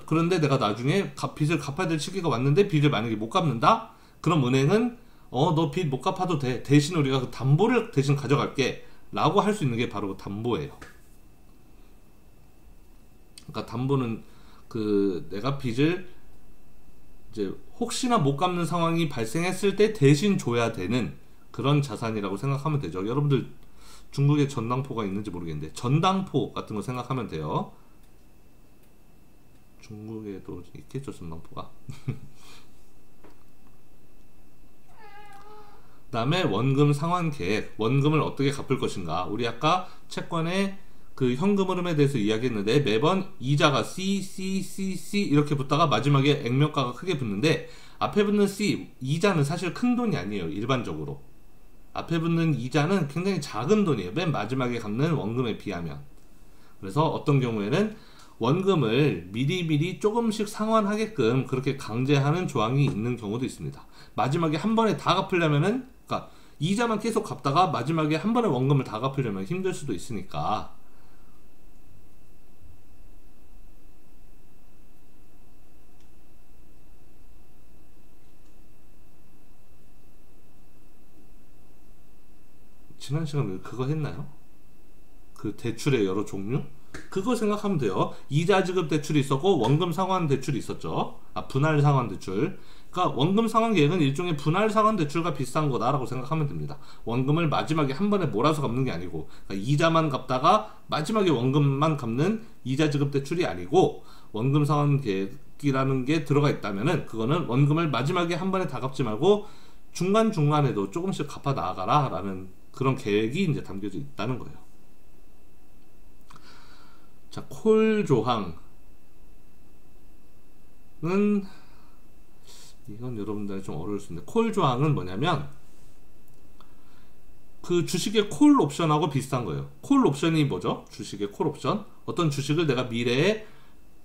그런데 내가 나중에 빚을 갚아야 될 시기가 왔는데 빚을 만약에 못 갚는다? 그럼 은행은 너 빚 못 갚아도 돼. 대신 우리가 그 담보를 대신 가져갈게 라고 할 수 있는 게 바로 담보예요. 그러니까 담보는 그 내가 빚을 이제 혹시나 못 갚는 상황이 발생했을 때 대신 줘야 되는 그런 자산이라고 생각하면 되죠. 여러분들 중국에 전당포가 있는지 모르겠는데 전당포 같은 거 생각하면 돼요. 중국에도 있겠죠, 전당포가. 그 다음에 원금 상환 계획, 원금을 어떻게 갚을 것인가. 우리 아까 채권의 그 현금 흐름에 대해서 이야기했는데 매번 이자가 C 이렇게 붙다가 마지막에 액면가가 크게 붙는데, 앞에 붙는 C, 이자는 사실 큰 돈이 아니에요. 일반적으로 앞에 붙는 이자는 굉장히 작은 돈이에요, 맨 마지막에 갚는 원금에 비하면. 그래서 어떤 경우에는 원금을 미리미리 조금씩 상환하게끔 그렇게 강제하는 조항이 있는 경우도 있습니다. 마지막에 한 번에 다 갚으려면은, 그러니까 이자만 계속 갚다가 마지막에 한 번에 원금을 다 갚으려면 힘들 수도 있으니까. 지난 시간에 그거 했나요? 그 대출의 여러 종류? 그거 생각하면 돼요. 이자 지급 대출이 있었고 원금 상환 대출이 있었죠. 분할 상환 대출. 그러니까 원금 상환 계획은 일종의 분할 상환 대출과 비슷한 거다라고 생각하면 됩니다. 원금을 마지막에 한 번에 몰아서 갚는 게 아니고, 그러니까 이자만 갚다가 마지막에 원금만 갚는 이자 지급 대출이 아니고, 원금 상환 계획이라는 게 들어가 있다면은 그거는 원금을 마지막에 한 번에 다 갚지 말고 중간중간에도 조금씩 갚아 나가라 라는 그런 계획이 이제 담겨져 있다는 거예요. 자, 콜 조항은 이건 여러분들이 좀 어려울 수 있는데, 콜 조항은 뭐냐면 그 주식의 콜 옵션하고 비슷한 거예요. 콜 옵션이 뭐죠? 주식의 콜 옵션, 어떤 주식을 내가 미래에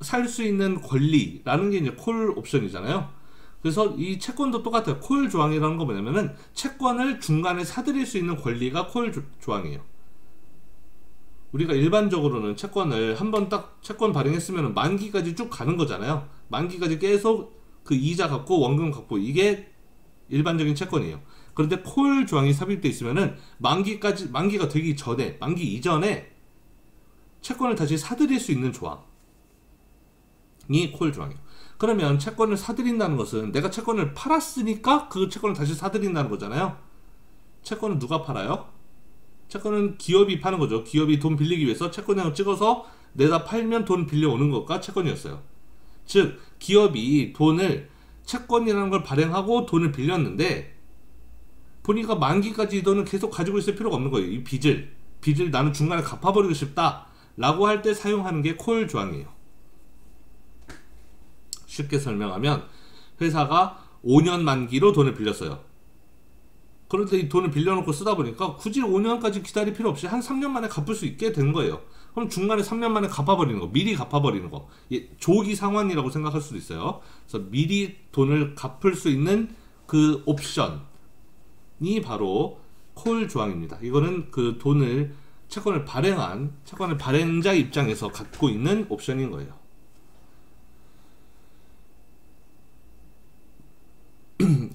살 수 있는 권리라는 게 이제 콜 옵션이잖아요. 그래서 이 채권도 똑같아요. 콜 조항이라는 거 뭐냐면은 채권을 중간에 사들일 수 있는 권리가 콜 조항이에요. 우리가 일반적으로는 채권을 한번 딱 채권 발행했으면 만기까지 쭉 가는 거잖아요. 만기까지 계속 그 이자 갚고 원금 갚고, 이게 일반적인 채권이에요. 그런데 콜 조항이 삽입되어 있으면은 만기가 되기 전에, 만기 이전에 채권을 다시 사들일 수 있는 조항이 콜 조항이에요. 그러면 채권을 사들인다는 것은 내가 채권을 팔았으니까 그 채권을 다시 사들인다는 거잖아요. 채권은 누가 팔아요? 채권은 기업이 파는 거죠. 기업이 돈 빌리기 위해서 채권을 찍어서 내다 팔면 돈 빌려오는 것과 채권이었어요. 즉 기업이 돈을, 채권이라는 걸 발행하고 돈을 빌렸는데 보니까 만기까지 이 돈을 계속 가지고 있을 필요가 없는 거예요. 이 빚을 나는 중간에 갚아버리고 싶다 라고 할 때 사용하는 게 콜 조항이에요. 쉽게 설명하면 회사가 5년 만기로 돈을 빌렸어요. 그런데 이 돈을 빌려놓고 쓰다 보니까 굳이 5년까지 기다릴 필요 없이 한 3년 만에 갚을 수 있게 된 거예요. 그럼 중간에 3년 만에 갚아버리는 거, 미리 갚아버리는 거, 조기 상환이라고 생각할 수도 있어요. 그래서 미리 돈을 갚을 수 있는 그 옵션이 바로 콜 조항입니다. 이거는 그 돈을, 채권을 발행자 입장에서 갖고 있는 옵션인 거예요.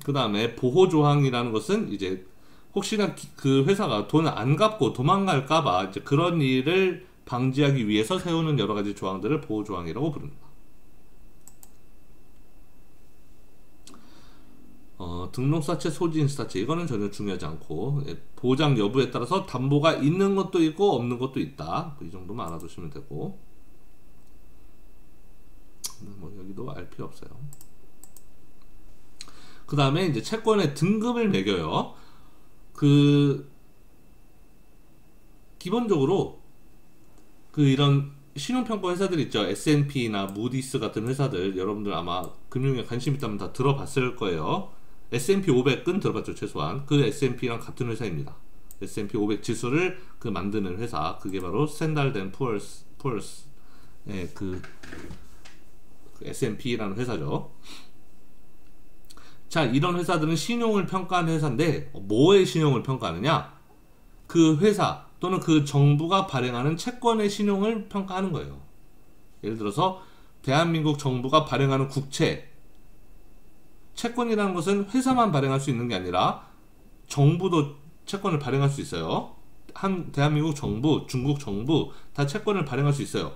그 다음에 보호조항이라는 것은 이제 혹시나 그 회사가 돈을 안 갚고 도망갈까봐 이제 그런 일을 방지하기 위해서 세우는 여러 가지 조항들을 보호조항이라고 부릅니다. 등록사채, 소지인사채, 이거는 전혀 중요하지 않고, 보장 여부에 따라서 담보가 있는 것도 있고 없는 것도 있다. 이 정도만 알아두시면 되고, 뭐 여기도 알 필요 없어요. 그 다음에 이제 채권의 등급을 매겨요. 기본적으로 이런 신용평가 회사들 있죠. S&P나 무디스 같은 회사들, 여러분들 아마 금융에 관심 있다면 다 들어봤을 거예요. S&P 500은 들어봤죠, 최소한. 그 S&P랑 같은 회사입니다. S&P 500 지수를 만드는 회사, 그게 바로 스탠다드 앤 푸어스의 그 S&P라는 회사죠. 자, 이런 회사들은 신용을 평가하는 회사인데, 뭐의 신용을 평가하느냐? 그 회사 또는 그 정부가 발행하는 채권의 신용을 평가하는 거예요. 예를 들어서 대한민국 정부가 발행하는 국채, 채권이라는 것은 회사만 발행할 수 있는 게 아니라 정부도 채권을 발행할 수 있어요. 대한민국 정부, 중국 정부 다 채권을 발행할 수 있어요.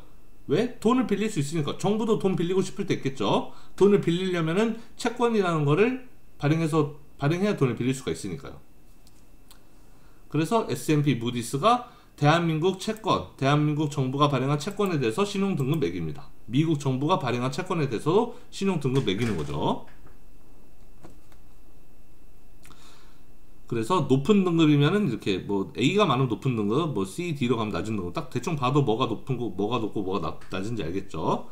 왜? 돈을 빌릴 수 있으니까. 정부도 돈 빌리고 싶을 때 있겠죠. 돈을 빌리려면은 채권이라는 거를 발행해야 돈을 빌릴 수가 있으니까요. 그래서 S&P 무디스가 대한민국 정부가 발행한 채권에 대해서 신용 등급 매깁니다. 미국 정부가 발행한 채권에 대해서도 신용 등급 매기는 거죠. 그래서 높은 등급이면은 이렇게 뭐 A가 많으면 높은 등급, 뭐 C, D로 가면 낮은 등급. 딱 대충 봐도 뭐가 높은 거, 뭐가 높고 뭐가 낮은지 알겠죠.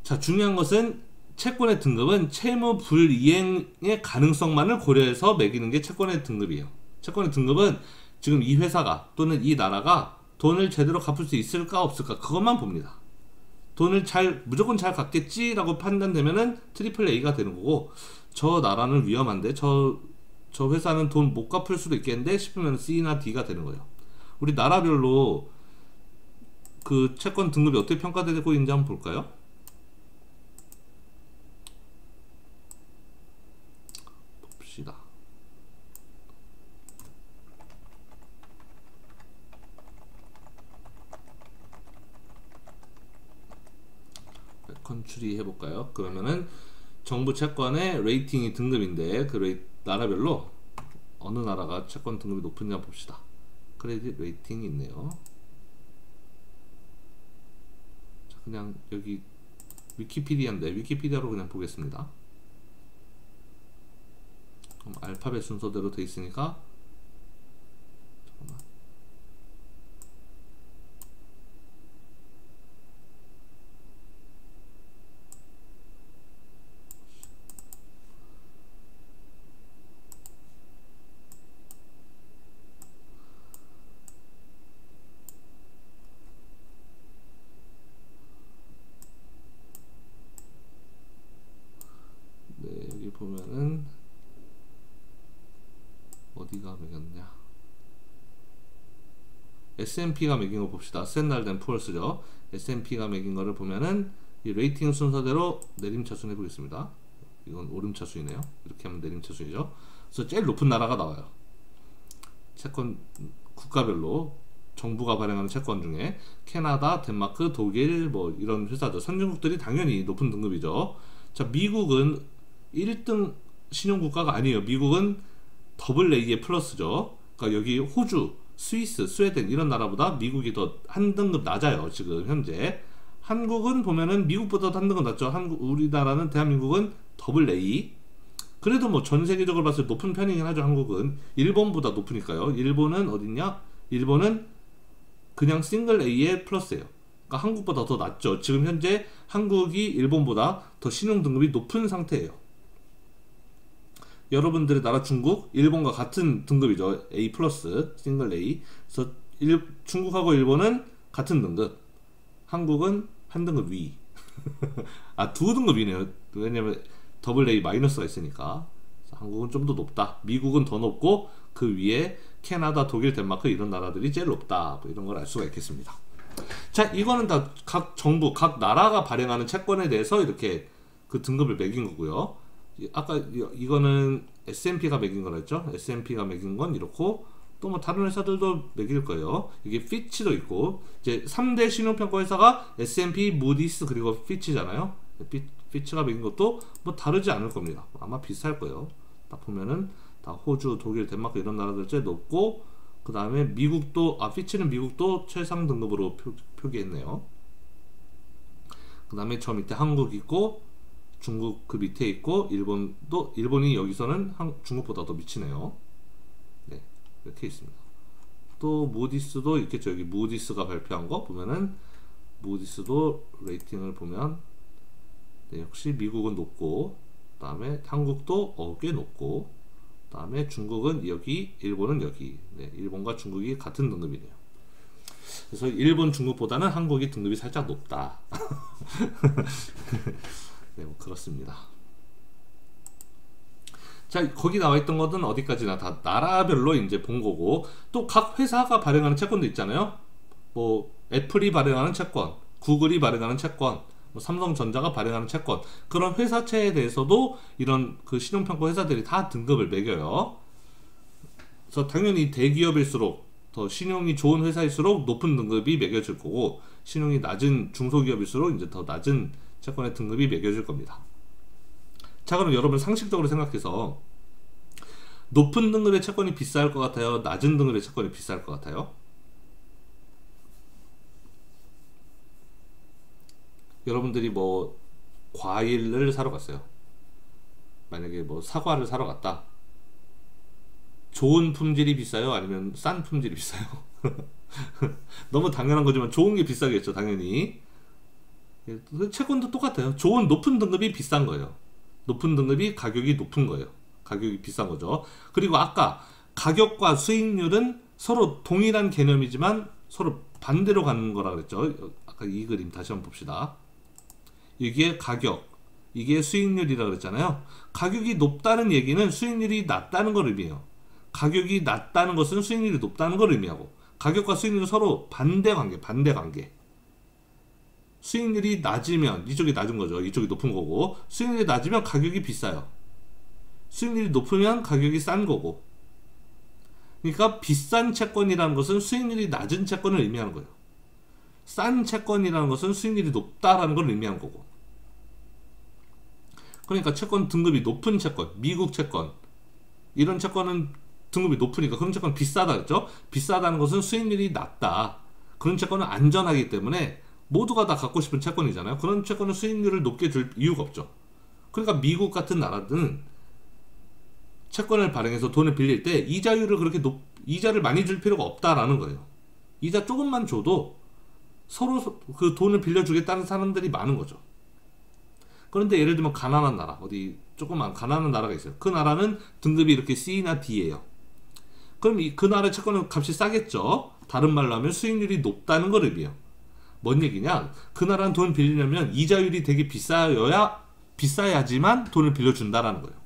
자, 중요한 것은 채권의 등급은 채무 불이행의 가능성만을 고려해서 매기는 게 채권의 등급이에요. 채권의 등급은 지금 이 회사가 또는 이 나라가 돈을 제대로 갚을 수 있을까 없을까, 그것만 봅니다. 돈을 무조건 잘 갚겠지라고 판단되면은 트리플 A가 되는 거고, 저 나라는 위험한데 저 회사는 돈 못 갚을 수도 있겠는데 싶으면 C나 D가 되는 거예요. 우리 나라별로 그 채권 등급이 어떻게 평가되고 있는지 한번 볼까요? 봅시다. 추리해 볼까요? 그러면은 정부 채권의 레이팅이 등급인데 그 나라별로 어느 나라가 채권 등급이 높으냐 봅시다. 크레딧 레이팅이 있네요. 자, 그냥 여기 위키피디아인데 위키피디아로 그냥 보겠습니다. 그럼 알파벳 순서대로 돼 있으니까 잠깐만. 네, 여기 보면은 어디가 매겼냐? S&P가 매긴 거 봅시다. 스탠다드 & 푸어스죠. S&P가 매긴 거를 보면은 이 레이팅 순서대로 내림차순 해보겠습니다. 이건 오름차순이네요. 이렇게 하면 내림차순이죠. 그래서 제일 높은 나라가 나와요. 채권 국가별로 정부가 발행하는 채권 중에 캐나다, 덴마크, 독일 뭐 이런 회사들 선진국들이 당연히 높은 등급이죠. 자, 미국은 1등 신용국가가 아니에요. 미국은 AA 플러스죠. 그러니까 여기 호주, 스위스, 스웨덴 이런 나라보다 미국이 더 한 등급 낮아요. 지금 현재 한국은 보면은 미국보다 한 등급 낮죠. 우리나라는 대한민국은 AA. 그래도 뭐 전 세계적으로 봤을 때 높은 편이긴 하죠. 한국은 일본보다 높으니까요. 일본은 어딨냐? 일본은 그냥 싱글 A에 플러스예요. 그러니까 한국보다 더 낮죠. 지금 현재 한국이 일본보다 더 신용 등급이 높은 상태예요. 여러분들의 나라 중국, 일본과 같은 등급이죠. A 플러스, 싱글 A. 그래서 중국하고 일본은 같은 등급. 한국은 한 등급 위. 아, 두 등급 위네요. 왜냐면 AA 마이너스가 있으니까. 한국은 좀 더 높다. 미국은 더 높고 그 위에 캐나다, 독일, 덴마크 이런 나라들이 제일 높다. 뭐 이런 걸 알 수가 있겠습니다. 자, 이거는 다 각 정부, 각 나라가 발행하는 채권에 대해서 이렇게 그 등급을 매긴 거고요. 아까 이거는 S&P가 매긴 거랬죠. S&P가 매긴 건 이렇고 또 뭐 다른 회사들도 매길 거예요. 이게 피치도 있고 이제 3대 신용평가 회사가 S&P, 무디스 그리고 피치잖아요. 피치가 매긴 것도 뭐 다르지 않을 겁니다. 아마 비슷할 거예요. 딱 보면은 다 호주, 독일, 덴마크 이런 나라들 제일 높고 그 다음에 미국도 피치는 미국도 최상 등급으로 표기했네요. 그 다음에 저 밑에 한국 있고 중국 그 밑에 있고 일본이 여기서는 중국보다 더 미치네요. 네, 이렇게 있습니다. 또 무디스도 있겠죠. 여기 무디스가 발표한 거 보면은 무디스도 레이팅을 보면 네, 역시 미국은 높고 그 다음에 한국도 꽤 높고 그 다음에 중국은 여기, 일본은 여기. 네, 일본과 중국이 같은 등급이네요. 그래서 일본, 중국보다는 한국이 등급이 살짝 높다. 네, 뭐 그렇습니다. 자, 거기 나와 있던 것은 어디까지나 다 나라별로 이제 본 거고, 또 각 회사가 발행하는 채권도 있잖아요. 뭐 애플이 발행하는 채권, 구글이 발행하는 채권, 뭐 삼성전자가 발행하는 채권, 그런 회사채에 대해서도 이런 그 신용평가 회사들이 다 등급을 매겨요. 그래서 당연히 대기업일수록 더 신용이 좋은 회사일수록 높은 등급이 매겨질 거고, 신용이 낮은 중소기업일수록 이제 더 낮은 채권의 등급이 매겨질 겁니다. 자, 그럼 여러분 상식적으로 생각해서 높은 등급의 채권이 비쌀 것 같아요? 낮은 등급의 채권이 비쌀 것 같아요? 여러분들이 뭐 과일을 사러 갔어요. 만약에 뭐 사과를 사러 갔다. 좋은 품질이 비싸요? 아니면 싼 품질이 비싸요? 너무 당연한 거지만 좋은 게 비싸겠죠, 당연히. 채권도 똑같아요. 좋은 높은 등급이 비싼 거예요. 높은 등급이 가격이 높은 거예요. 가격이 비싼 거죠. 그리고 아까 가격과 수익률은 서로 동일한 개념이지만 서로 반대로 가는 거라 그랬죠. 아까 이 그림 다시 한번 봅시다. 이게 가격, 이게 수익률이라 그랬잖아요. 가격이 높다는 얘기는 수익률이 낮다는 걸 의미해요. 가격이 낮다는 것은 수익률이 높다는 걸 의미하고, 가격과 수익률은 서로 반대 관계. 수익률이 낮으면 이쪽이 낮은 거죠. 이쪽이 높은 거고, 수익률이 낮으면 가격이 비싸요. 수익률이 높으면 가격이 싼 거고. 그러니까 비싼 채권이라는 것은 수익률이 낮은 채권을 의미하는 거예요. 싼 채권이라는 것은 수익률이 높다라는 걸 의미하는 거고. 그러니까 채권 등급이 높은 채권, 미국 채권, 이런 채권은 등급이 높으니까 그런 채권은 비싸다 했죠. 비싸다는 것은 수익률이 낮다. 그런 채권은 안전하기 때문에 모두가 다 갖고 싶은 채권이잖아요. 그런 채권은 수익률을 높게 줄 이유가 없죠. 그러니까 미국 같은 나라들은 채권을 발행해서 돈을 빌릴 때 이자율을 이자를 많이 줄 필요가 없다라는 거예요. 이자 조금만 줘도 서로 그 돈을 빌려주겠다는 사람들이 많은 거죠. 그런데 예를 들면 가난한 나라, 어디 조그만 가난한 나라가 있어요. 그 나라는 등급이 이렇게 C나 D예요. 그럼 그 나라의 채권은 값이 싸겠죠. 다른 말로 하면 수익률이 높다는 걸 의미해요. 뭔 얘기냐? 그 나라는 돈 빌리려면 이자율이 되게 비싸야지만 돈을 빌려준다라는 거예요.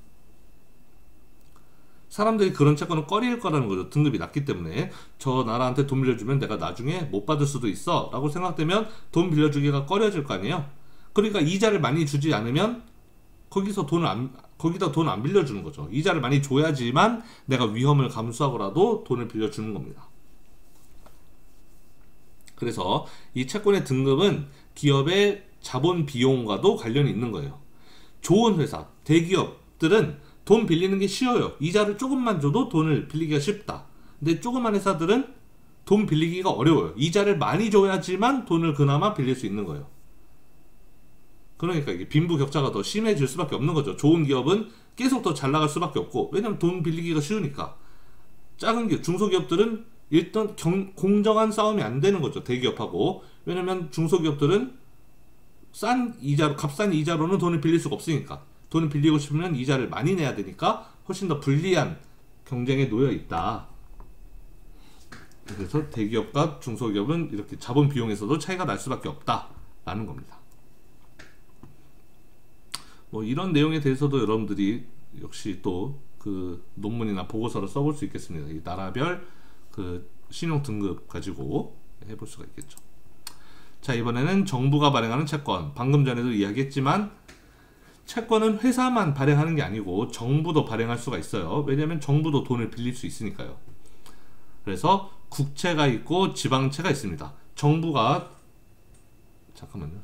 사람들이 그런 채권은 꺼릴 거라는 거죠. 등급이 낮기 때문에. 저 나라한테 돈 빌려주면 내가 나중에 못 받을 수도 있어 라고 생각되면 돈 빌려주기가 꺼려질 거 아니에요. 그러니까 이자를 많이 주지 않으면 거기다 돈 안 빌려주는 거죠. 이자를 많이 줘야지만 내가 위험을 감수하고라도 돈을 빌려주는 겁니다. 그래서 이 채권의 등급은 기업의 자본 비용과도 관련이 있는 거예요. 좋은 회사, 대기업들은 돈 빌리는 게 쉬워요. 이자를 조금만 줘도 돈을 빌리기가 쉽다. 근데 조그만 회사들은 돈 빌리기가 어려워요. 이자를 많이 줘야지만 돈을 그나마 빌릴 수 있는 거예요. 그러니까 이게 빈부격차가 더 심해질 수밖에 없는 거죠. 좋은 기업은 계속 더 잘 나갈 수밖에 없고, 왜냐면 돈 빌리기가 쉬우니까. 작은 기업, 중소기업들은 일단 공정한 싸움이 안 되는 거죠. 대기업하고. 왜냐면 중소기업들은 값싼 이자로는 돈을 빌릴 수가 없으니까. 돈을 빌리고 싶으면 이자를 많이 내야 되니까 훨씬 더 불리한 경쟁에 놓여 있다. 그래서 대기업과 중소기업은 이렇게 자본 비용에서도 차이가 날 수밖에 없다라는 겁니다. 뭐 이런 내용에 대해서도 여러분들이 역시 또 그 논문이나 보고서를 써볼 수 있겠습니다. 이 나라별 그 신용 등급 가지고 해볼 수가 있겠죠. 자, 이번에는 정부가 발행하는 채권. 방금 전에도 이야기했지만 채권은 회사만 발행하는 게 아니고 정부도 발행할 수가 있어요. 왜냐하면 정부도 돈을 빌릴 수 있으니까요. 그래서 국채가 있고 지방채가 있습니다. 정부가 잠깐만요.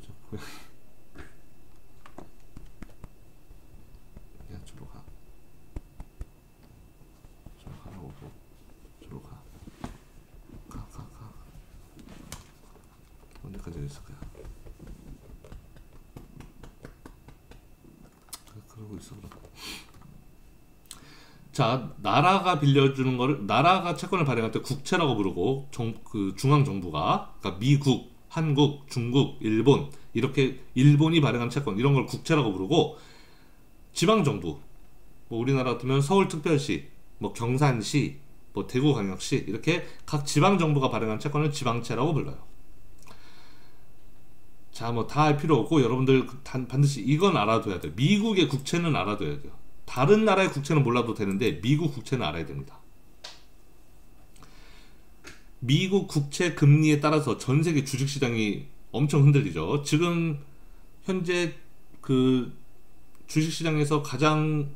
언제까지 있을까요? 그러고 있어. 자, 나라가 빌려주는 거를, 나라가 채권을 발행할 때 국채라고 부르고, 그 중앙정부가, 그러니까 미국, 한국, 중국, 일본, 이렇게 일본이 발행한 채권, 이런 걸 국채라고 부르고, 지방정부, 뭐 우리나라 같으면 서울특별시, 뭐 경산시, 뭐 대구광역시, 이렇게 각 지방정부가 발행한 채권을 지방채라고 불러요. 자, 뭐 다 할 필요 없고 여러분들 반드시 이건 알아둬야 돼요. 미국의 국채는 알아둬야 돼요. 다른 나라의 국채는 몰라도 되는데 미국 국채는 알아야 됩니다. 미국 국채 금리에 따라서 전 세계 주식시장이 엄청 흔들리죠. 지금 현재 그 주식시장에서 가장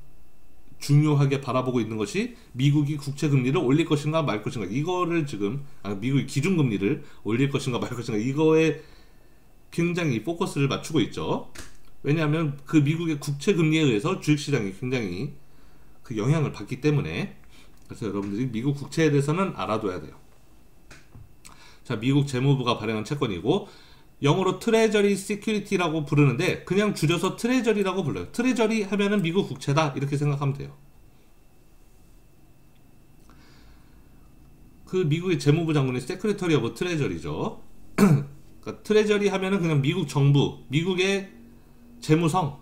중요하게 바라보고 있는 것이 미국이 국채 금리를 올릴 것인가 말 것인가. 이거를 지금 미국이 기준금리를 올릴 것인가 말 것인가. 이거에 굉장히 포커스를 맞추고 있죠. 왜냐하면 그 미국의 국채 금리에 의해서 주식시장이 굉장히 그 영향을 받기 때문에. 그래서 여러분들이 미국 국채에 대해서는 알아둬야 돼요. 자, 미국 재무부가 발행한 채권이고 영어로 트레저리 시큐리티라고 부르는데 그냥 줄여서 트레저리라고 불러요. 트레저리 하면은 미국 국채다 이렇게 생각하면 돼요. 그 미국의 재무부 장관이 세크레터리 오브 트레저리죠. 그러니까 트레저리 하면은 그냥 미국 정부, 미국의 재무성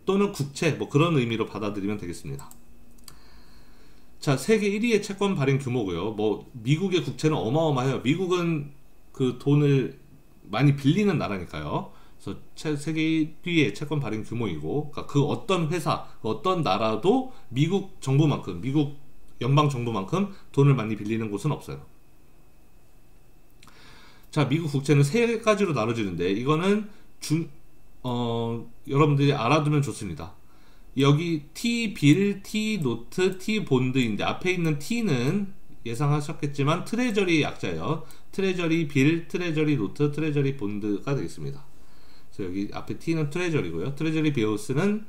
또는 국채 뭐 그런 의미로 받아들이면 되겠습니다. 자, 세계 1위의 채권 발행 규모고요. 뭐 미국의 국채는 어마어마해요. 미국은 그 돈을 많이 빌리는 나라니까요. 그래서 세계 1위의 채권 발행 규모이고, 그러니까 그 어떤 회사, 어떤 나라도 미국 정부만큼, 미국 연방 정부만큼 돈을 많이 빌리는 곳은 없어요. 자, 미국 국채는 세 가지로 나눠지는데 이거는 여러분들이 알아두면 좋습니다. 여기 T빌, T노트, T본드인데 앞에 있는 T는 예상하셨겠지만 트레저리의 약자예요. 트레저리 빌, 트레저리 노트, 트레저리 본드가 되겠습니다. 그래서 여기 앞에 T는 트레저리고요. 트레저리 빌스는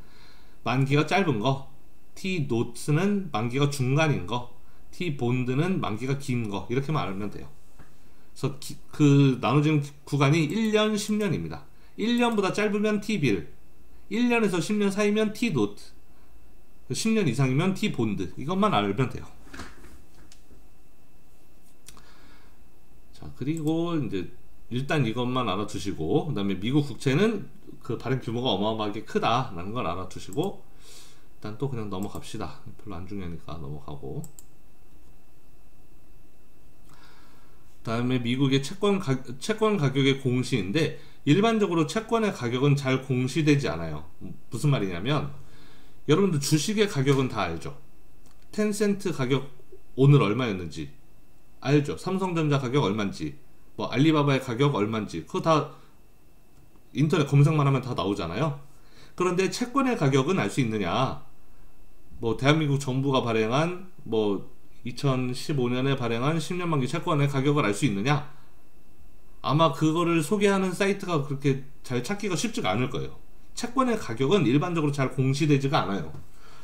만기가 짧은 거, T 노트는 만기가 중간인 거, T 본드는 만기가 긴 거, 이렇게만 알면 돼요. 그래서 그 나눠지는 구간이 1년, 10년입니다. 1년보다 짧으면 T 빌, 1년에서 10년 사이면 T 노트, 10년 이상이면 T 본드. 이것만 알면 돼요. 자, 그리고 이제 일단 이것만 알아두시고, 그 다음에 미국 국채는 그 발행 규모가 어마어마하게 크다라는 걸 알아두시고, 일단 또 그냥 넘어갑시다. 별로 안 중요하니까 넘어가고. 그 다음에 미국의 채권 가격의 공시인데, 일반적으로 채권의 가격은 잘 공시되지 않아요. 무슨 말이냐면, 여러분들 주식의 가격은 다 알죠. 텐센트 가격 오늘 얼마였는지 알죠. 삼성전자 가격 얼마인지, 뭐 알리바바의 가격 얼마인지, 그거 다 인터넷 검색만 하면 다 나오잖아요. 그런데 채권의 가격은 알 수 있느냐? 뭐 대한민국 정부가 발행한 뭐 2015년에 발행한 10년 만기 채권의 가격을 알 수 있느냐? 아마 그거를 소개하는 사이트가 그렇게 잘 찾기가 쉽지가 않을 거예요. 채권의 가격은 일반적으로 잘 공시되지가 않아요.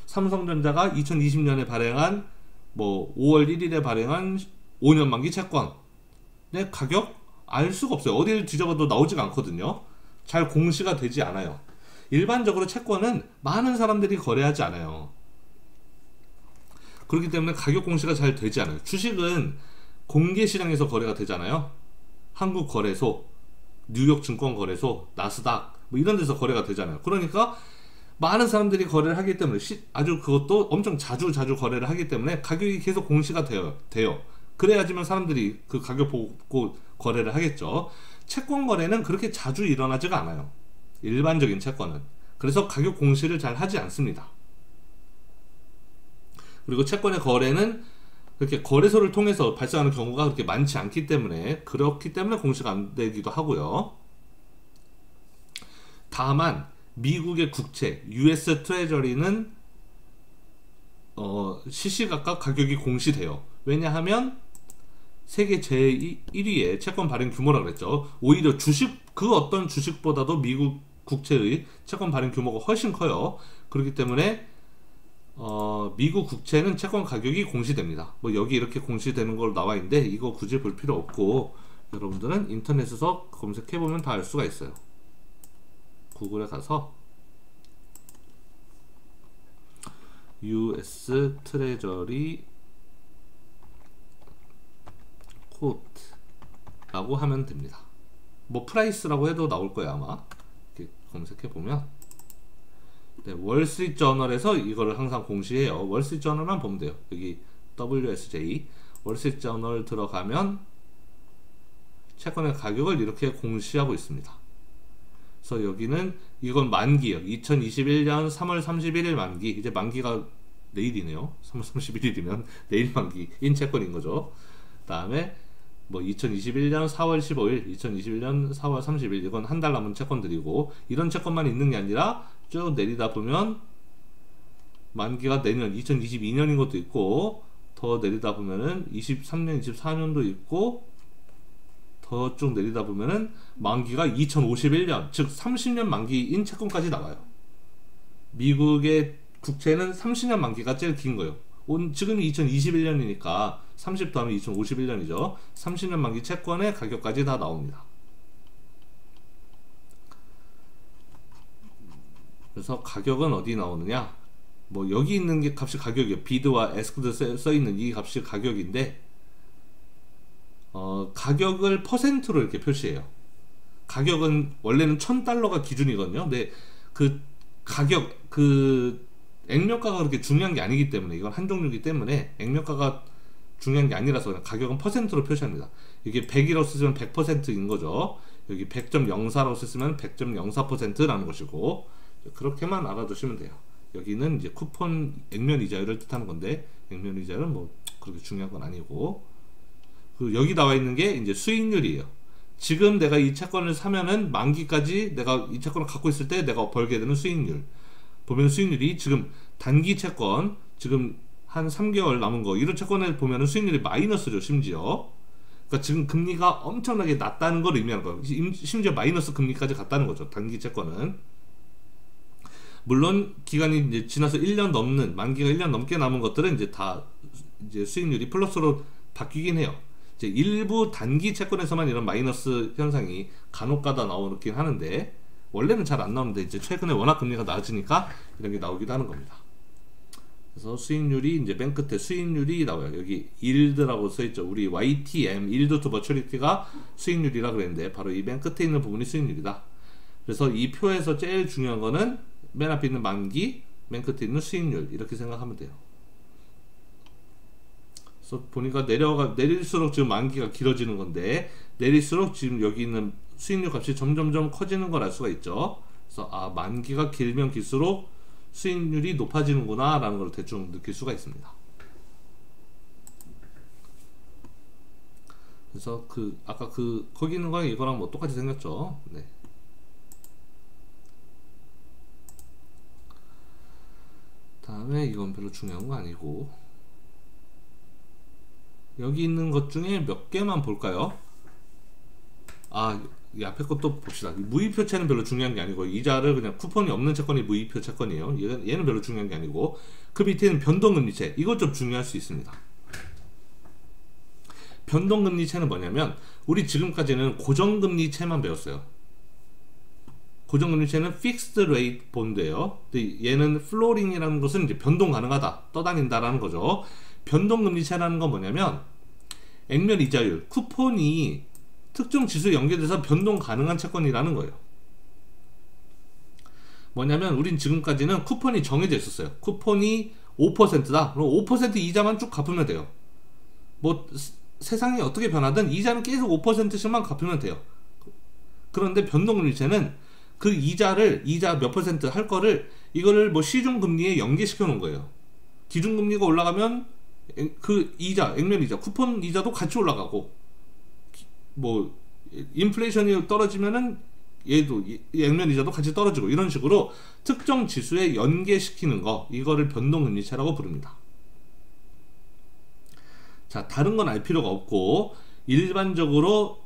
삼성전자가 2020년에 발행한 뭐 5월 1일에 발행한 5년 만기 채권의 가격 알 수가 없어요. 어디를 뒤져봐도 나오지가 않거든요. 잘 공시가 되지 않아요. 일반적으로 채권은 많은 사람들이 거래하지 않아요. 그렇기 때문에 가격 공시가 잘 되지 않아요. 주식은 공개 시장에서 거래가 되잖아요. 한국거래소, 뉴욕증권거래소, 나스닥 뭐 이런 데서 거래가 되잖아요. 그러니까 많은 사람들이 거래를 하기 때문에 아주 그것도 엄청 자주 거래를 하기 때문에 가격이 계속 공시가 돼요. 그래야지만 사람들이 그 가격 보고 거래를 하겠죠. 채권 거래는 그렇게 자주 일어나지가 않아요. 일반적인 채권은. 그래서 가격 공시를 잘 하지 않습니다. 그리고 채권의 거래는 그렇게 거래소를 통해서 발생하는 경우가 그렇게 많지 않기 때문에, 그렇기 때문에 공시가 안 되기도 하고요. 다만 미국의 국채 US 트레저리는 시시각각 가격이 공시돼요. 왜냐하면 세계 제1위의 채권 발행 규모라 그랬죠. 오히려 그 어떤 주식보다도 미국 국채의 채권 발행 규모가 훨씬 커요. 그렇기 때문에 미국 국채는 채권 가격이 공시됩니다. 뭐 여기 이렇게 공시되는 걸로 나와 있는데 이거 굳이 볼 필요 없고, 여러분들은 인터넷에서 검색해보면 다 알 수가 있어요. 구글에 가서 US 트레저리 코트라고 하면 됩니다. 뭐 프라이스라고 해도 나올 거예요 아마. 이렇게 검색해보면. 네, 월스트리트저널에서 이거를 항상 공시해요. 월스트리트저널만 보면 돼요. 여기 WSJ 월스트리트저널 들어가면 채권의 가격을 이렇게 공시하고 있습니다. 그래서 여기는 이건 만기예요. 2021년 3월 31일 만기. 이제 만기가 내일이네요. 3월 31일이면 내일 만기인 채권인 거죠. 그 다음에 뭐 2021년 4월 15일, 2021년 4월 30일, 이건 한 달 남은 채권들이고, 이런 채권만 있는 게 아니라 쭉 내리다 보면 만기가 내년 2022년인 것도 있고, 더 내리다 보면은 23년, 24년도 있고, 더 쭉 내리다 보면은 만기가 2051년, 즉 30년 만기인 채권까지 나와요. 미국의 국채는 30년 만기가 제일 긴 거예요. 지금이 2021년이니까 30 더하면 2051년이죠. 30년 만기 채권의 가격까지 다 나옵니다. 그래서 가격은 어디 나오느냐? 뭐 여기 있는 게 값이 가격이에요. 비드와 에스크드 써 있는 이 값이 가격인데, 가격을 퍼센트로 이렇게 표시해요. 가격은 원래는 $1000가 기준이거든요. 근데 그 가격, 그 액면가가 그렇게 중요한 게 아니기 때문에, 이건 한 종류이기 때문에 액면가가 중요한 게 아니라서 그냥 가격은 퍼센트로 표시합니다. 이게 100이라고 쓰면 100%인 거죠. 여기 100.04라고 쓰면 100.04%라는 것이고, 그렇게만 알아두시면 돼요. 여기는 이제 쿠폰 액면 이자율을 뜻하는 건데, 액면 이자율은 뭐 그렇게 중요한 건 아니고, 여기 나와 있는 게 이제 수익률이에요. 지금 내가 이 채권을 사면은 만기까지 내가 이 채권을 갖고 있을 때 내가 벌게 되는 수익률. 보면 수익률이 지금 단기 채권, 지금 한 3개월 남은 거, 이런 채권을 보면은 수익률이 마이너스죠, 심지어. 그러니까 지금 금리가 엄청나게 낮다는 걸 의미하는 거예요. 심지어 마이너스 금리까지 갔다는 거죠, 단기 채권은. 물론 기간이 이제 지나서 1년 넘는 만기가 1년 넘게 남은 것들은 이제 다 이제 수익률이 플러스로 바뀌긴 해요. 이제 일부 단기 채권에서만 이런 마이너스 현상이 간혹가다 나오긴 하는데 원래는 잘 안 나오는데 이제 최근에 워낙 금리가 낮으니까 이런 게 나오기도 하는 겁니다. 그래서 수익률이 이제 맨 끝에 수익률이 나와요. 여기 yield라고 써있죠. 우리 YTM, yield to maturity가 수익률이라 그랬는데 바로 이 맨 끝에 있는 부분이 수익률이다. 그래서 이 표에서 제일 중요한 거는 맨 앞에 있는 만기, 맨 끝에 있는 수익률 이렇게 생각하면 돼요. 그래서 보니까 내릴수록 지금 만기가 길어지는 건데 내릴수록 지금 여기 있는 수익률 값이 점점점 커지는 걸 알 수가 있죠. 그래서 아, 만기가 길면 길수록 수익률이 높아지는구나 라는 걸 대충 느낄 수가 있습니다. 그래서 아까 거기 있는 거랑 이거랑 뭐 똑같이 생겼죠. 네. 다음에 이건 별로 중요한 거 아니고 여기 있는 것 중에 몇 개만 볼까요? 이 앞에 것도 봅시다. 무이표채는 별로 중요한 게 아니고 이자를 그냥 쿠폰이 없는 채권이 무이표 채권이에요. 얘는 별로 중요한 게 아니고 그 밑에는 변동금리채. 이것 좀 중요할 수 있습니다. 변동금리채는 뭐냐면 우리 지금까지는 고정금리채만 배웠어요. 고정금리채는 fixed rate bond예요. 근데 얘는 플로링이라는 것은 이제 변동 가능하다, 떠다닌다라는 거죠. 변동금리채라는 건 뭐냐면 액면 이자율, 쿠폰이 특정 지수에 연계돼서 변동 가능한 채권이라는 거예요. 뭐냐면 우린 지금까지는 쿠폰이 정해져 있었어요. 쿠폰이 5%다. 그럼 5% 이자만 쭉 갚으면 돼요. 뭐 세상이 어떻게 변하든 이자는 계속 5%씩만 갚으면 돼요. 그런데 변동금리채는 그 이자 몇 퍼센트 할 거를 이거를 뭐 시중금리에 연계시켜 놓은 거예요. 기준금리가 올라가면 그 이자, 액면이자, 쿠폰 이자도 같이 올라가고 뭐 인플레이션이 떨어지면은 얘도 액면이자도 같이 떨어지고 이런 식으로 특정 지수에 연계시키는 거, 이거를 변동금리채라고 부릅니다. 자, 다른 건 알 필요가 없고 일반적으로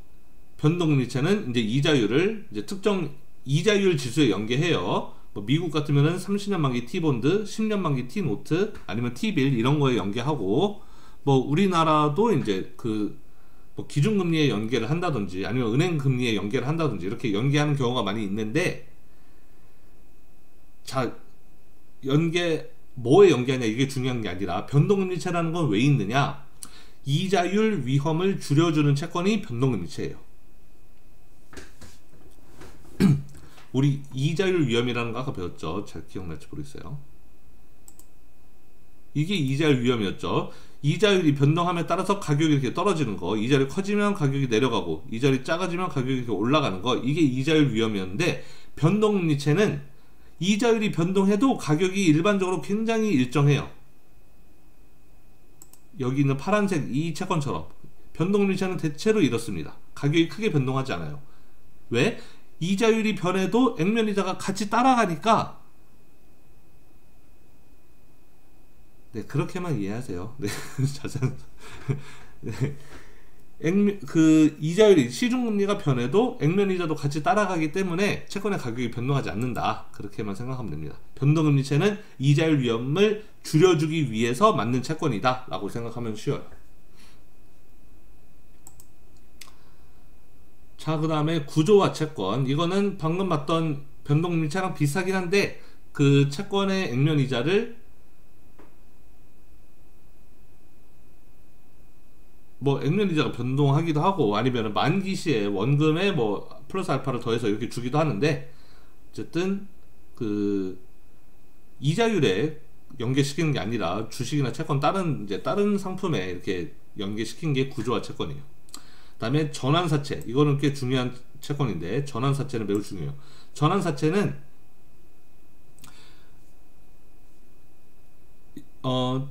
변동금리채는 이제 이자율을 이제 특정 이자율 지수에 연계해요. 뭐 미국 같으면은 30년 만기 T본드, 10년 만기 T노트, 아니면 T빌 이런 거에 연계하고, 뭐 우리나라도 이제 뭐 기준금리에 연계를 한다든지 아니면 은행금리에 연계를 한다든지 이렇게 연계하는 경우가 많이 있는데, 자, 뭐에 연계하냐 이게 중요한 게 아니라 변동금리채라는 건 왜 있느냐, 이자율 위험을 줄여주는 채권이 변동금리채예요. 우리 이자율 위험이라는 거 아까 배웠죠. 잘 기억날지 모르겠어요. 이게 이자율 위험이었죠. 이자율이 변동함에 따라서 가격이 이렇게 떨어지는 거, 이자율이 커지면 가격이 내려가고 이자율이 작아지면 가격이 이렇게 올라가는 거, 이게 이자율 위험이었는데 변동금리채는 이자율이 변동해도 가격이 일반적으로 굉장히 일정해요. 여기 있는 파란색 이 채권처럼 변동금리채는 대체로 이렇습니다. 가격이 크게 변동하지 않아요. 왜? 이자율이 변해도 액면이자가 같이 따라가니까. 네, 그렇게만 이해하세요. 네, 자세한. 네. 이자율이 시중금리가 변해도 액면이자도 같이 따라가기 때문에 채권의 가격이 변동하지 않는다. 그렇게만 생각하면 됩니다. 변동금리채는 이자율 위험을 줄여주기 위해서 만든 채권이다 라고 생각하면 쉬워요. 자, 그 다음에 구조화 채권. 이거는 방금 봤던 변동금리채랑 비슷하긴 한데 그 채권의 액면이자를 뭐 액면이자가 변동하기도 하고 아니면 만기 시에 원금에 뭐 플러스 알파를 더해서 이렇게 주기도 하는데, 어쨌든 그 이자율에 연계시키는 게 아니라 주식이나 채권 다른 상품에 이렇게 연계시킨 게 구조화 채권이에요. 그 다음에 전환사채. 이거는 꽤 중요한 채권인데 전환사채는 매우 중요해요. 전환사채는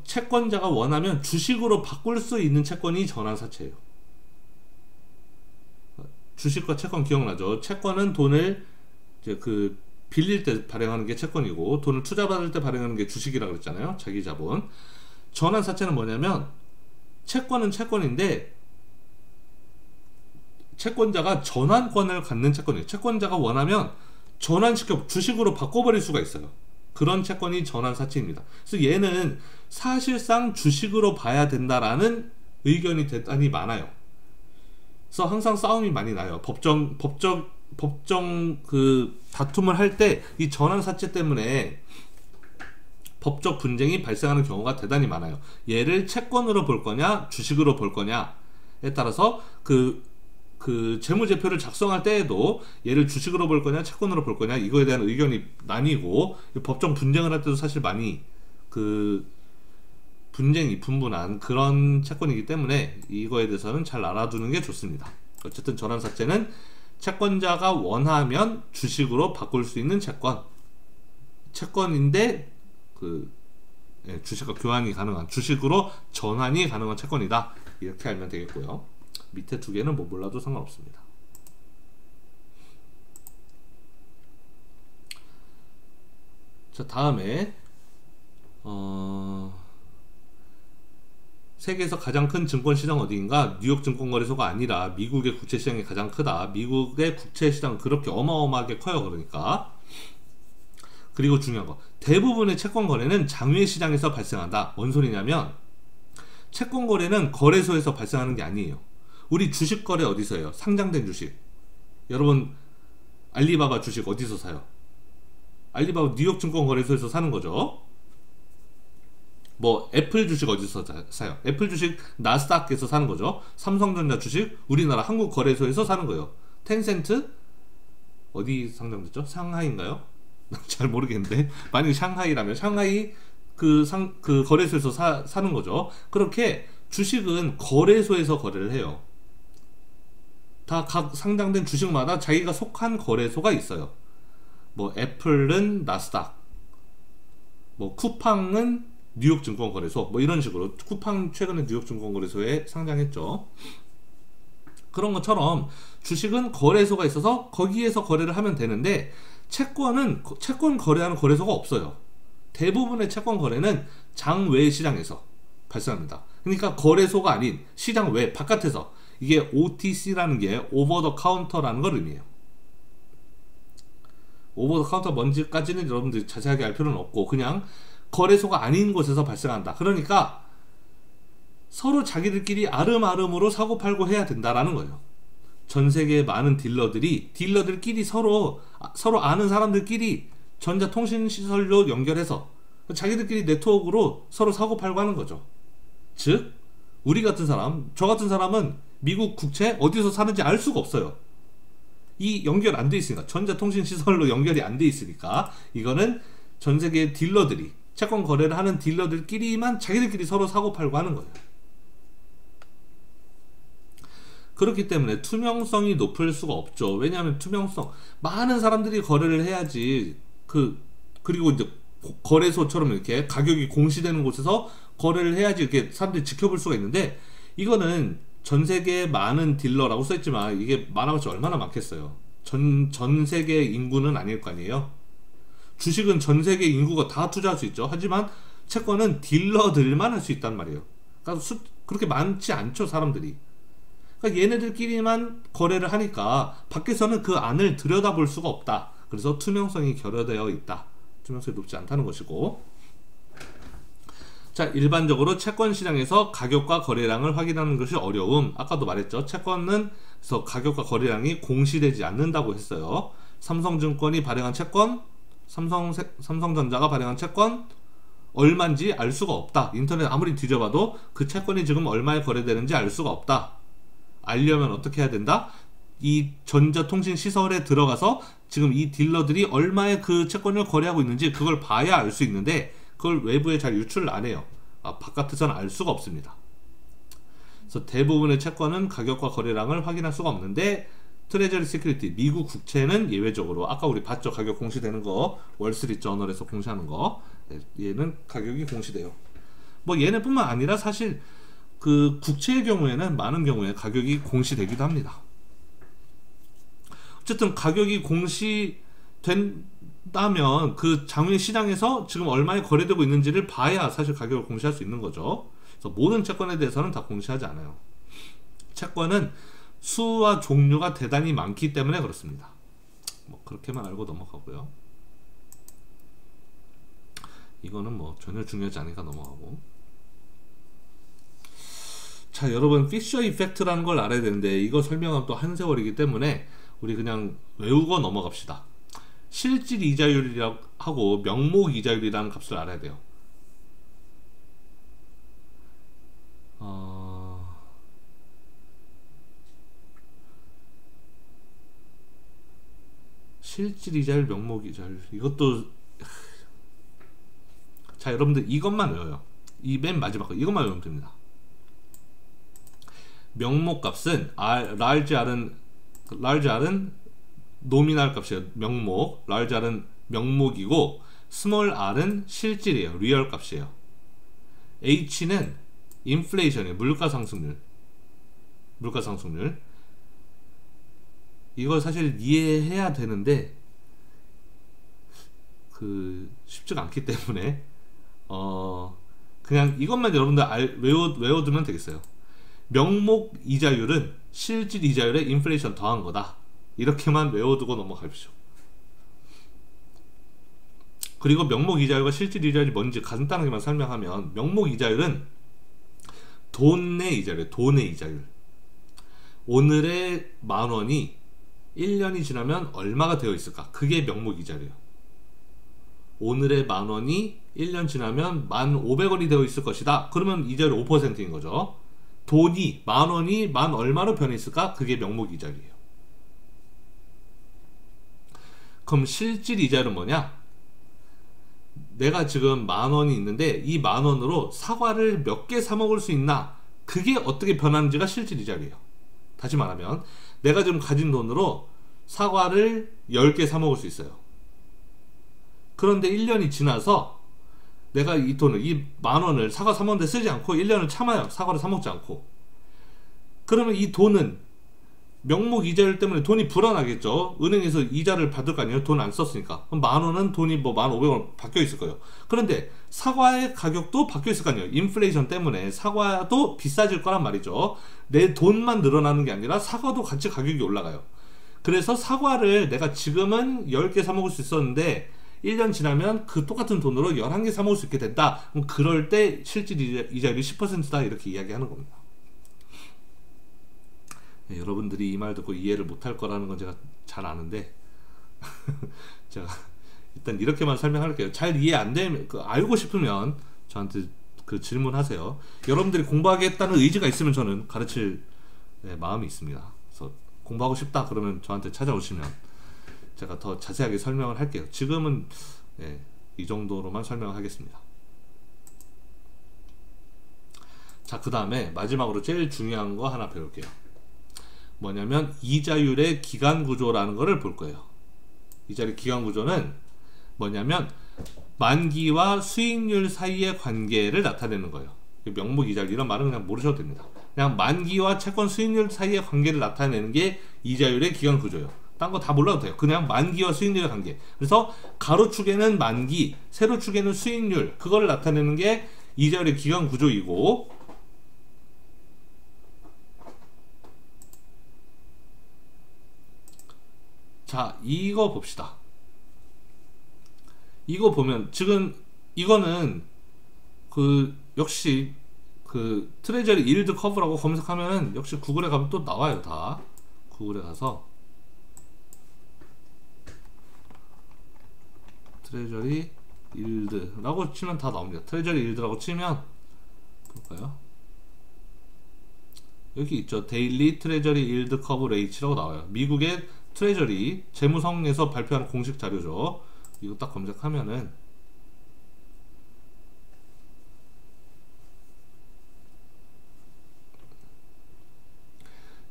채권자가 원하면 주식으로 바꿀 수 있는 채권이 전환사채예요. 주식과 채권 기억나죠? 채권은 돈을 이제 빌릴 때 발행하는 게 채권이고 돈을 투자받을 때 발행하는 게 주식이라고 그랬잖아요. 자기 자본. 전환사채는 뭐냐면 채권은 채권인데 채권자가 전환권을 갖는 채권이에요. 채권자가 원하면 전환시켜 주식으로 바꿔버릴 수가 있어요. 그런 채권이 전환사채입니다. 그래서 얘는 사실상 주식으로 봐야 된다라는 의견이 대단히 많아요. 그래서 항상 싸움이 많이 나요. 법정 그 다툼을 할 때 이 전환사채 때문에 법적 분쟁이 발생하는 경우가 대단히 많아요. 얘를 채권으로 볼 거냐 주식으로 볼 거냐에 따라서 그 재무제표를 작성할 때에도 얘를 주식으로 볼 거냐 채권으로 볼 거냐 이거에 대한 의견이 나뉘고, 법정 분쟁을 할 때도 사실 많이 분쟁이 분분한 그런 채권이기 때문에 이거에 대해서는 잘 알아두는 게 좋습니다. 어쨌든 전환사채는 채권자가 원하면 주식으로 바꿀 수 있는 채권인데 주식과 교환이 가능한, 주식으로 전환이 가능한 채권이다, 이렇게 알면 되겠고요. 밑에 두 개는 뭐 몰라도 상관없습니다. 자, 다음에 세계에서 가장 큰 증권시장 어디인가? 뉴욕 증권거래소가 아니라 미국의 국채시장이 가장 크다. 미국의 국채시장은 그렇게 어마어마하게 커요. 그러니까. 그리고 중요한 거, 대부분의 채권 거래는 장외 시장에서 발생한다. 뭔 소리냐면 채권 거래는 거래소에서 발생하는 게 아니에요. 우리 주식 거래 어디서 해요? 상장된 주식. 여러분 알리바바 주식 어디서 사요? 알리바바 뉴욕 증권거래소에서 사는 거죠. 뭐 애플 주식 어디서 사요? 애플 주식 나스닥에서 사는 거죠. 삼성전자 주식 우리나라 한국거래소에서 사는 거예요. 텐센트 어디 상장됐죠? 상하이인가요? 잘 모르겠는데 만약에 샹하이라면 샹하이 그 거래소에서 사는 거죠. 그렇게 주식은 거래소에서 거래를 해요. 다 각 상장된 주식마다 자기가 속한 거래소가 있어요. 뭐 애플은 나스닥, 뭐 쿠팡은 뉴욕 증권거래소, 뭐 이런 식으로. 쿠팡 최근에 뉴욕 증권거래소에 상장했죠. 그런 것처럼 주식은 거래소가 있어서 거기에서 거래를 하면 되는데, 채권 거래하는 거래소가 없어요. 대부분의 채권 거래는 장외 시장에서 발생합니다. 그러니까 거래소가 아닌 시장 외 바깥에서, 이게 OTC라는 게 오버 더 카운터라는 걸 의미해요. 오버 더 카운터 뭔지까지는 여러분들이 자세하게 알 필요는 없고, 그냥 거래소가 아닌 곳에서 발생한다. 그러니까 서로 자기들끼리 아름아름으로 사고팔고 해야 된다라는 거예요. 전 세계의 많은 딜러들끼리 서로 아는 사람들끼리 전자통신시설로 연결해서 자기들끼리 네트워크로 서로 사고팔고 하는 거죠. 즉 우리 같은 사람, 저 같은 사람은 미국 국채 어디서 사는지 알 수가 없어요. 이 연결 안 돼 있으니까, 전자통신시설로 연결이 안 돼 있으니까, 이거는 전 세계의 딜러들이, 채권 거래를 하는 딜러들끼리만 자기들끼리 서로 사고팔고 하는 거예요. 그렇기 때문에 투명성이 높을 수가 없죠. 왜냐하면 많은 사람들이 거래를 해야지. 그리고 이제 거래소처럼 이렇게 가격이 공시되는 곳에서 거래를 해야지 이렇게 사람들이 지켜볼 수가 있는데, 이거는 전 세계에 많은 딜러라고 써있지만 이게 많아봤자 얼마나 많겠어요. 전 세계 인구는 아닐 거 아니에요. 주식은 전 세계 인구가 다 투자할 수 있죠. 하지만 채권은 딜러들만 할 수 있단 말이에요. 그러니까 그렇게 많지 않죠, 사람들이. 그러니까 얘네들끼리만 거래를 하니까 밖에서는 그 안을 들여다볼 수가 없다. 그래서 투명성이 결여되어 있다. 투명성이 높지 않다는 것이고. 자, 일반적으로 채권 시장에서 가격과 거래량을 확인하는 것이 어려움. 아까도 말했죠. 채권은서 가격과 거래량이 공시되지 않는다고 했어요. 삼성증권이 발행한 채권, 삼성전자가 발행한 채권 얼마인지 알 수가 없다. 인터넷 아무리 뒤져봐도 그 채권이 지금 얼마에 거래되는지 알 수가 없다. 알려면 어떻게 해야 된다? 이 전자통신 시설에 들어가서 지금 이 딜러들이 얼마에 그 채권을 거래하고 있는지 그걸 봐야 알 수 있는데, 그걸 외부에 잘 유출을 안 해요. 바깥에서는 알 수가 없습니다. 그래서 대부분의 채권은 가격과 거래량을 확인할 수가 없는데, 트레저리 시큐리티, 미국 국채는 예외적으로, 아까 우리 봤죠? 가격 공시되는 거, 월스트리트 저널에서 공시하는 거, 얘는 가격이 공시돼요. 뭐 얘네 뿐만 아니라 사실 그 국채의 경우에는 많은 경우에 가격이 공시되기도 합니다. 어쨌든 가격이 공시된다면 그 장외 시장에서 지금 얼마에 거래되고 있는지를 봐야 사실 가격을 공시할 수 있는 거죠. 그래서 모든 채권에 대해서는 다 공시하지 않아요. 채권은 수와 종류가 대단히 많기 때문에 그렇습니다. 뭐 그렇게만 알고 넘어가고요. 이거는 뭐 전혀 중요하지 않으니까 넘어가고. 자, 여러분 피셔 이펙트라는 걸 알아야 되는데 이거 설명하면 또 한 세월이기 때문에 우리 그냥 외우고 넘어갑시다. 실질 이자율이라고 하고 명목 이자율이라는 값을 알아야 돼요. 실질 이자율, 명목 이자율, 이것도. 자, 여러분들 이것만 외워요. 이 맨 마지막 거 이것만 외우면 됩니다. 명목 값은 large R은 노미널 값이에요. 명목. large R은 명목이고 small r은 실질이에요. 리얼 값이에요. H는 인플레이션이에요. 물가 상승률. 이걸 사실 이해해야 되는데 쉽지가 않기 때문에 그냥 이것만 여러분들 외워두면 되겠어요. 명목 이자율은 실질 이자율에 인플레이션 더한 거다. 이렇게만 외워두고 넘어가십시오. 그리고 명목 이자율과 실질 이자율이 뭔지 간단하게만 설명하면, 명목 이자율은 돈의 이자율이에요. 돈의 이자율. 오늘의 10,000원이 1년이 지나면 얼마가 되어 있을까? 그게 명목 이자율이에요. 오늘의 10,000원이 1년 지나면 1,500원이 되어 있을 것이다. 그러면 이자율 5%인 거죠. 돈이 10,000원이 만 얼마로 변해 있을까? 그게 명목 이자율이에요. 그럼 실질 이자율은 뭐냐? 내가 지금 10,000원이 있는데 이 10,000원으로 사과를 몇 개 사 먹을 수 있나? 그게 어떻게 변하는지가 실질 이자율이에요. 다시 말하면 내가 지금 가진 돈으로 사과를 10개 사 먹을 수 있어요. 그런데 1년이 지나서 내가 이 돈을, 이 10,000원을 사과 사 먹는데 쓰지 않고 1년을 참아요. 사과를 사 먹지 않고. 그러면 이 돈은 명목 이자율 때문에 돈이 불어나겠죠. 은행에서 이자를 받을 거 아니에요. 돈 안 썼으니까. 그럼 10,000원은 돈이 뭐 1,500원 바뀌어 있을 거예요. 그런데 사과의 가격도 바뀌어 있을 거 아니에요. 인플레이션 때문에 사과도 비싸질 거란 말이죠. 내 돈만 늘어나는 게 아니라 사과도 같이 가격이 올라가요. 그래서 사과를 내가 지금은 10개 사 먹을 수 있었는데 1년 지나면 그 똑같은 돈으로 11개 사 먹을 수 있게 된다. 그럼 그럴 때 실질 이자율이 10%다. 이렇게 이야기하는 겁니다. 네, 여러분들이 이 말 듣고 이해를 못할 거라는 건 제가 잘 아는데 제가 일단 이렇게만 설명할게요. 잘 이해 안 되면, 알고 싶으면 저한테 질문하세요. 여러분들이 공부하겠다는 의지가 있으면 저는 가르칠 마음이 있습니다. 그래서 공부하고 싶다 그러면 저한테 찾아오시면 제가 더 자세하게 설명을 할게요. 지금은 이 정도로만 설명을 하겠습니다. 자, 그 다음에 마지막으로 제일 중요한 거 하나 배울게요. 뭐냐면 이자율의 기간구조라는 거를 볼 거예요. 이자율의 기간구조는 뭐냐면 만기와 수익률 사이의 관계를 나타내는 거예요. 명목 이자율 이런 말은 그냥 모르셔도 됩니다. 그냥 만기와 채권 수익률 사이의 관계를 나타내는 게 이자율의 기간구조예요. 딴 거 다 몰라도 돼요. 그냥 만기와 수익률의 관계. 그래서 가로축에는 만기, 세로축에는 수익률, 그거를 나타내는 게 이자율의 기간구조이고, 자, 이거 봅시다. 이거 보면 지금 이거는 역시 트레저리 일드 커브라고 검색하면은 역시 구글에 가면 또 나와요. 다 구글에 가서 트레저리 일드라고 치면 다 나옵니다. 트레저리 일드라고 치면 볼까요? 여기 있죠. 데일리 트레저리 일드 커브 레이치라고 나와요. 미국의 트레저리 재무성에서 발표하는 공식 자료죠. 이거 딱 검색하면은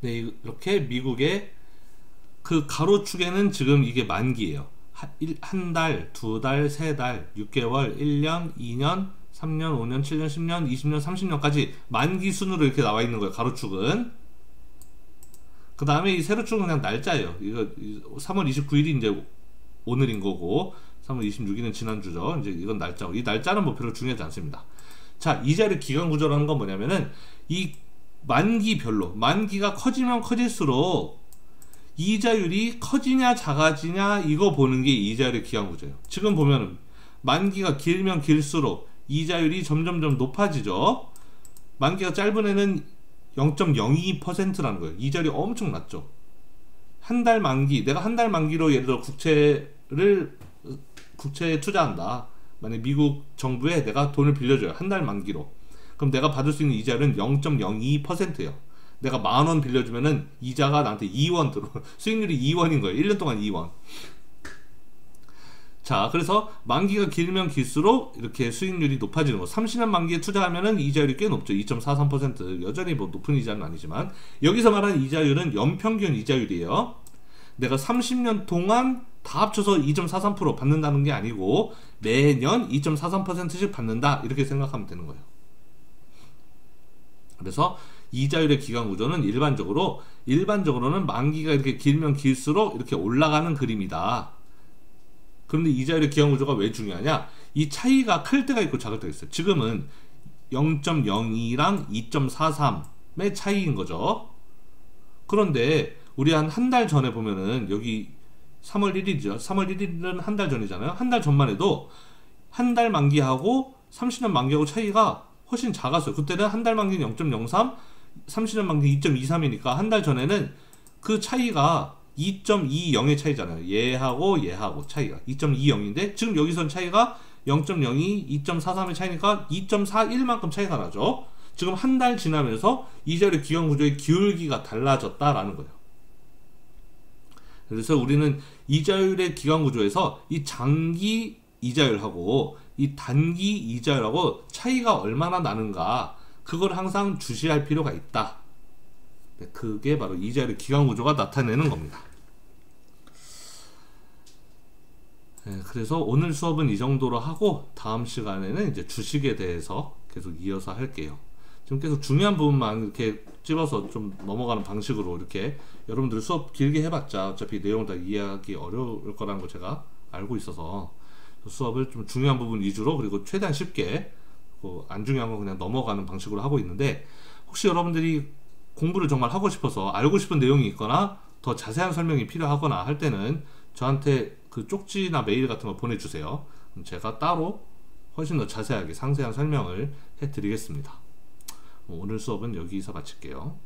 네, 이렇게 미국의 그 가로축에는 지금 이게 만기예요. 한 달, 두 달, 세 달, 6개월, 1년, 2년, 3년, 5년, 7년, 10년, 20년, 30년까지 만기 순으로 이렇게 나와 있는 거예요. 가로축은. 그 다음에 이 세로축은 그냥 날짜예요. 이거 3월 29일이 이제 오늘인 거고 3월 26일은 지난주죠. 이제 이건 날짜고, 이 날짜는 뭐 별로 중요하지 않습니다. 자, 이자율의 기간 구조라는 건 뭐냐면은 이 만기별로, 만기가 커지면 커질수록 이자율이 커지냐 작아지냐 이거 보는 게 이자율의 기간 구조예요. 지금 보면은 만기가 길면 길수록 이자율이 점점점 높아지죠. 만기가 짧은 애는 0.02%라는 거예요. 이자율이 엄청 낮죠. 한 달 만기, 내가 한 달 만기로 예를 들어 국채에 투자한다. 만약 미국 정부에 내가 돈을 빌려줘요. 한 달 만기로. 그럼 내가 받을 수 있는 이자율은 0.02%예요. 내가 10,000원 빌려주면은 이자가 나한테 2원 들어. 수익률이 2원인 거예요. 1년 동안 2원. 자, 그래서 만기가 길면 길수록 이렇게 수익률이 높아지는 거. 30년 만기에 투자하면은 이자율이 꽤 높죠. 2.43%. 여전히 뭐 높은 이자는 아니지만, 여기서 말하는 이자율은 연평균 이자율이에요. 내가 30년 동안 다 합쳐서 2.43% 받는다는 게 아니고 매년 2.43%씩 받는다, 이렇게 생각하면 되는 거예요. 그래서 이자율의 기간 구조는 일반적으로는 만기가 이렇게 길면 길수록 이렇게 올라가는 그림이다. 그런데 이자율의 기간 구조가 왜 중요하냐? 이 차이가 클 때가 있고 작을 때가 있어요. 지금은 0.02랑 2.43의 차이인 거죠. 그런데 우리 한 달 전에 보면은, 여기 3월 1일이죠. 3월 1일은 한 달 전이잖아요. 한 달 전만 해도 한 달 만기하고 30년 만기하고 차이가 훨씬 작았어요. 그때는 한 달 만기는 0.03, 30년 만기 2.23이니까 한 달 전에는 그 차이가 2.20의 차이잖아요. 얘하고 차이가 2.20인데 지금 여기선 차이가 0.02, 2.43의 차이니까 2.41만큼 차이가 나죠. 지금 한 달 지나면서 이자율의 기간 구조의 기울기가 달라졌다라는 거예요. 그래서 우리는 이자율의 기간 구조에서 이 장기 이자율하고 이 단기 이자율하고 차이가 얼마나 나는가, 그걸 항상 주시할 필요가 있다. 그게 바로 이자율의 기간 구조가 나타내는 겁니다. 네, 그래서 오늘 수업은 이 정도로 하고 다음 시간에는 이제 주식에 대해서 계속 이어서 할게요. 지금 계속 중요한 부분만 이렇게 집어서 좀 넘어가는 방식으로 이렇게 여러분들 수업 길게 해봤자 어차피 내용 다 이해하기 어려울 거라는 거 제가 알고 있어서 수업을 좀 중요한 부분 위주로, 그리고 최대한 쉽게, 안 중요한 건 그냥 넘어가는 방식으로 하고 있는데, 혹시 여러분들이 공부를 정말 하고 싶어서 알고 싶은 내용이 있거나 더 자세한 설명이 필요하거나 할 때는 저한테 그 쪽지나 메일 같은 거 보내주세요. 그럼 제가 따로 훨씬 더 자세하게 상세한 설명을 해드리겠습니다. 오늘 수업은 여기서 마칠게요.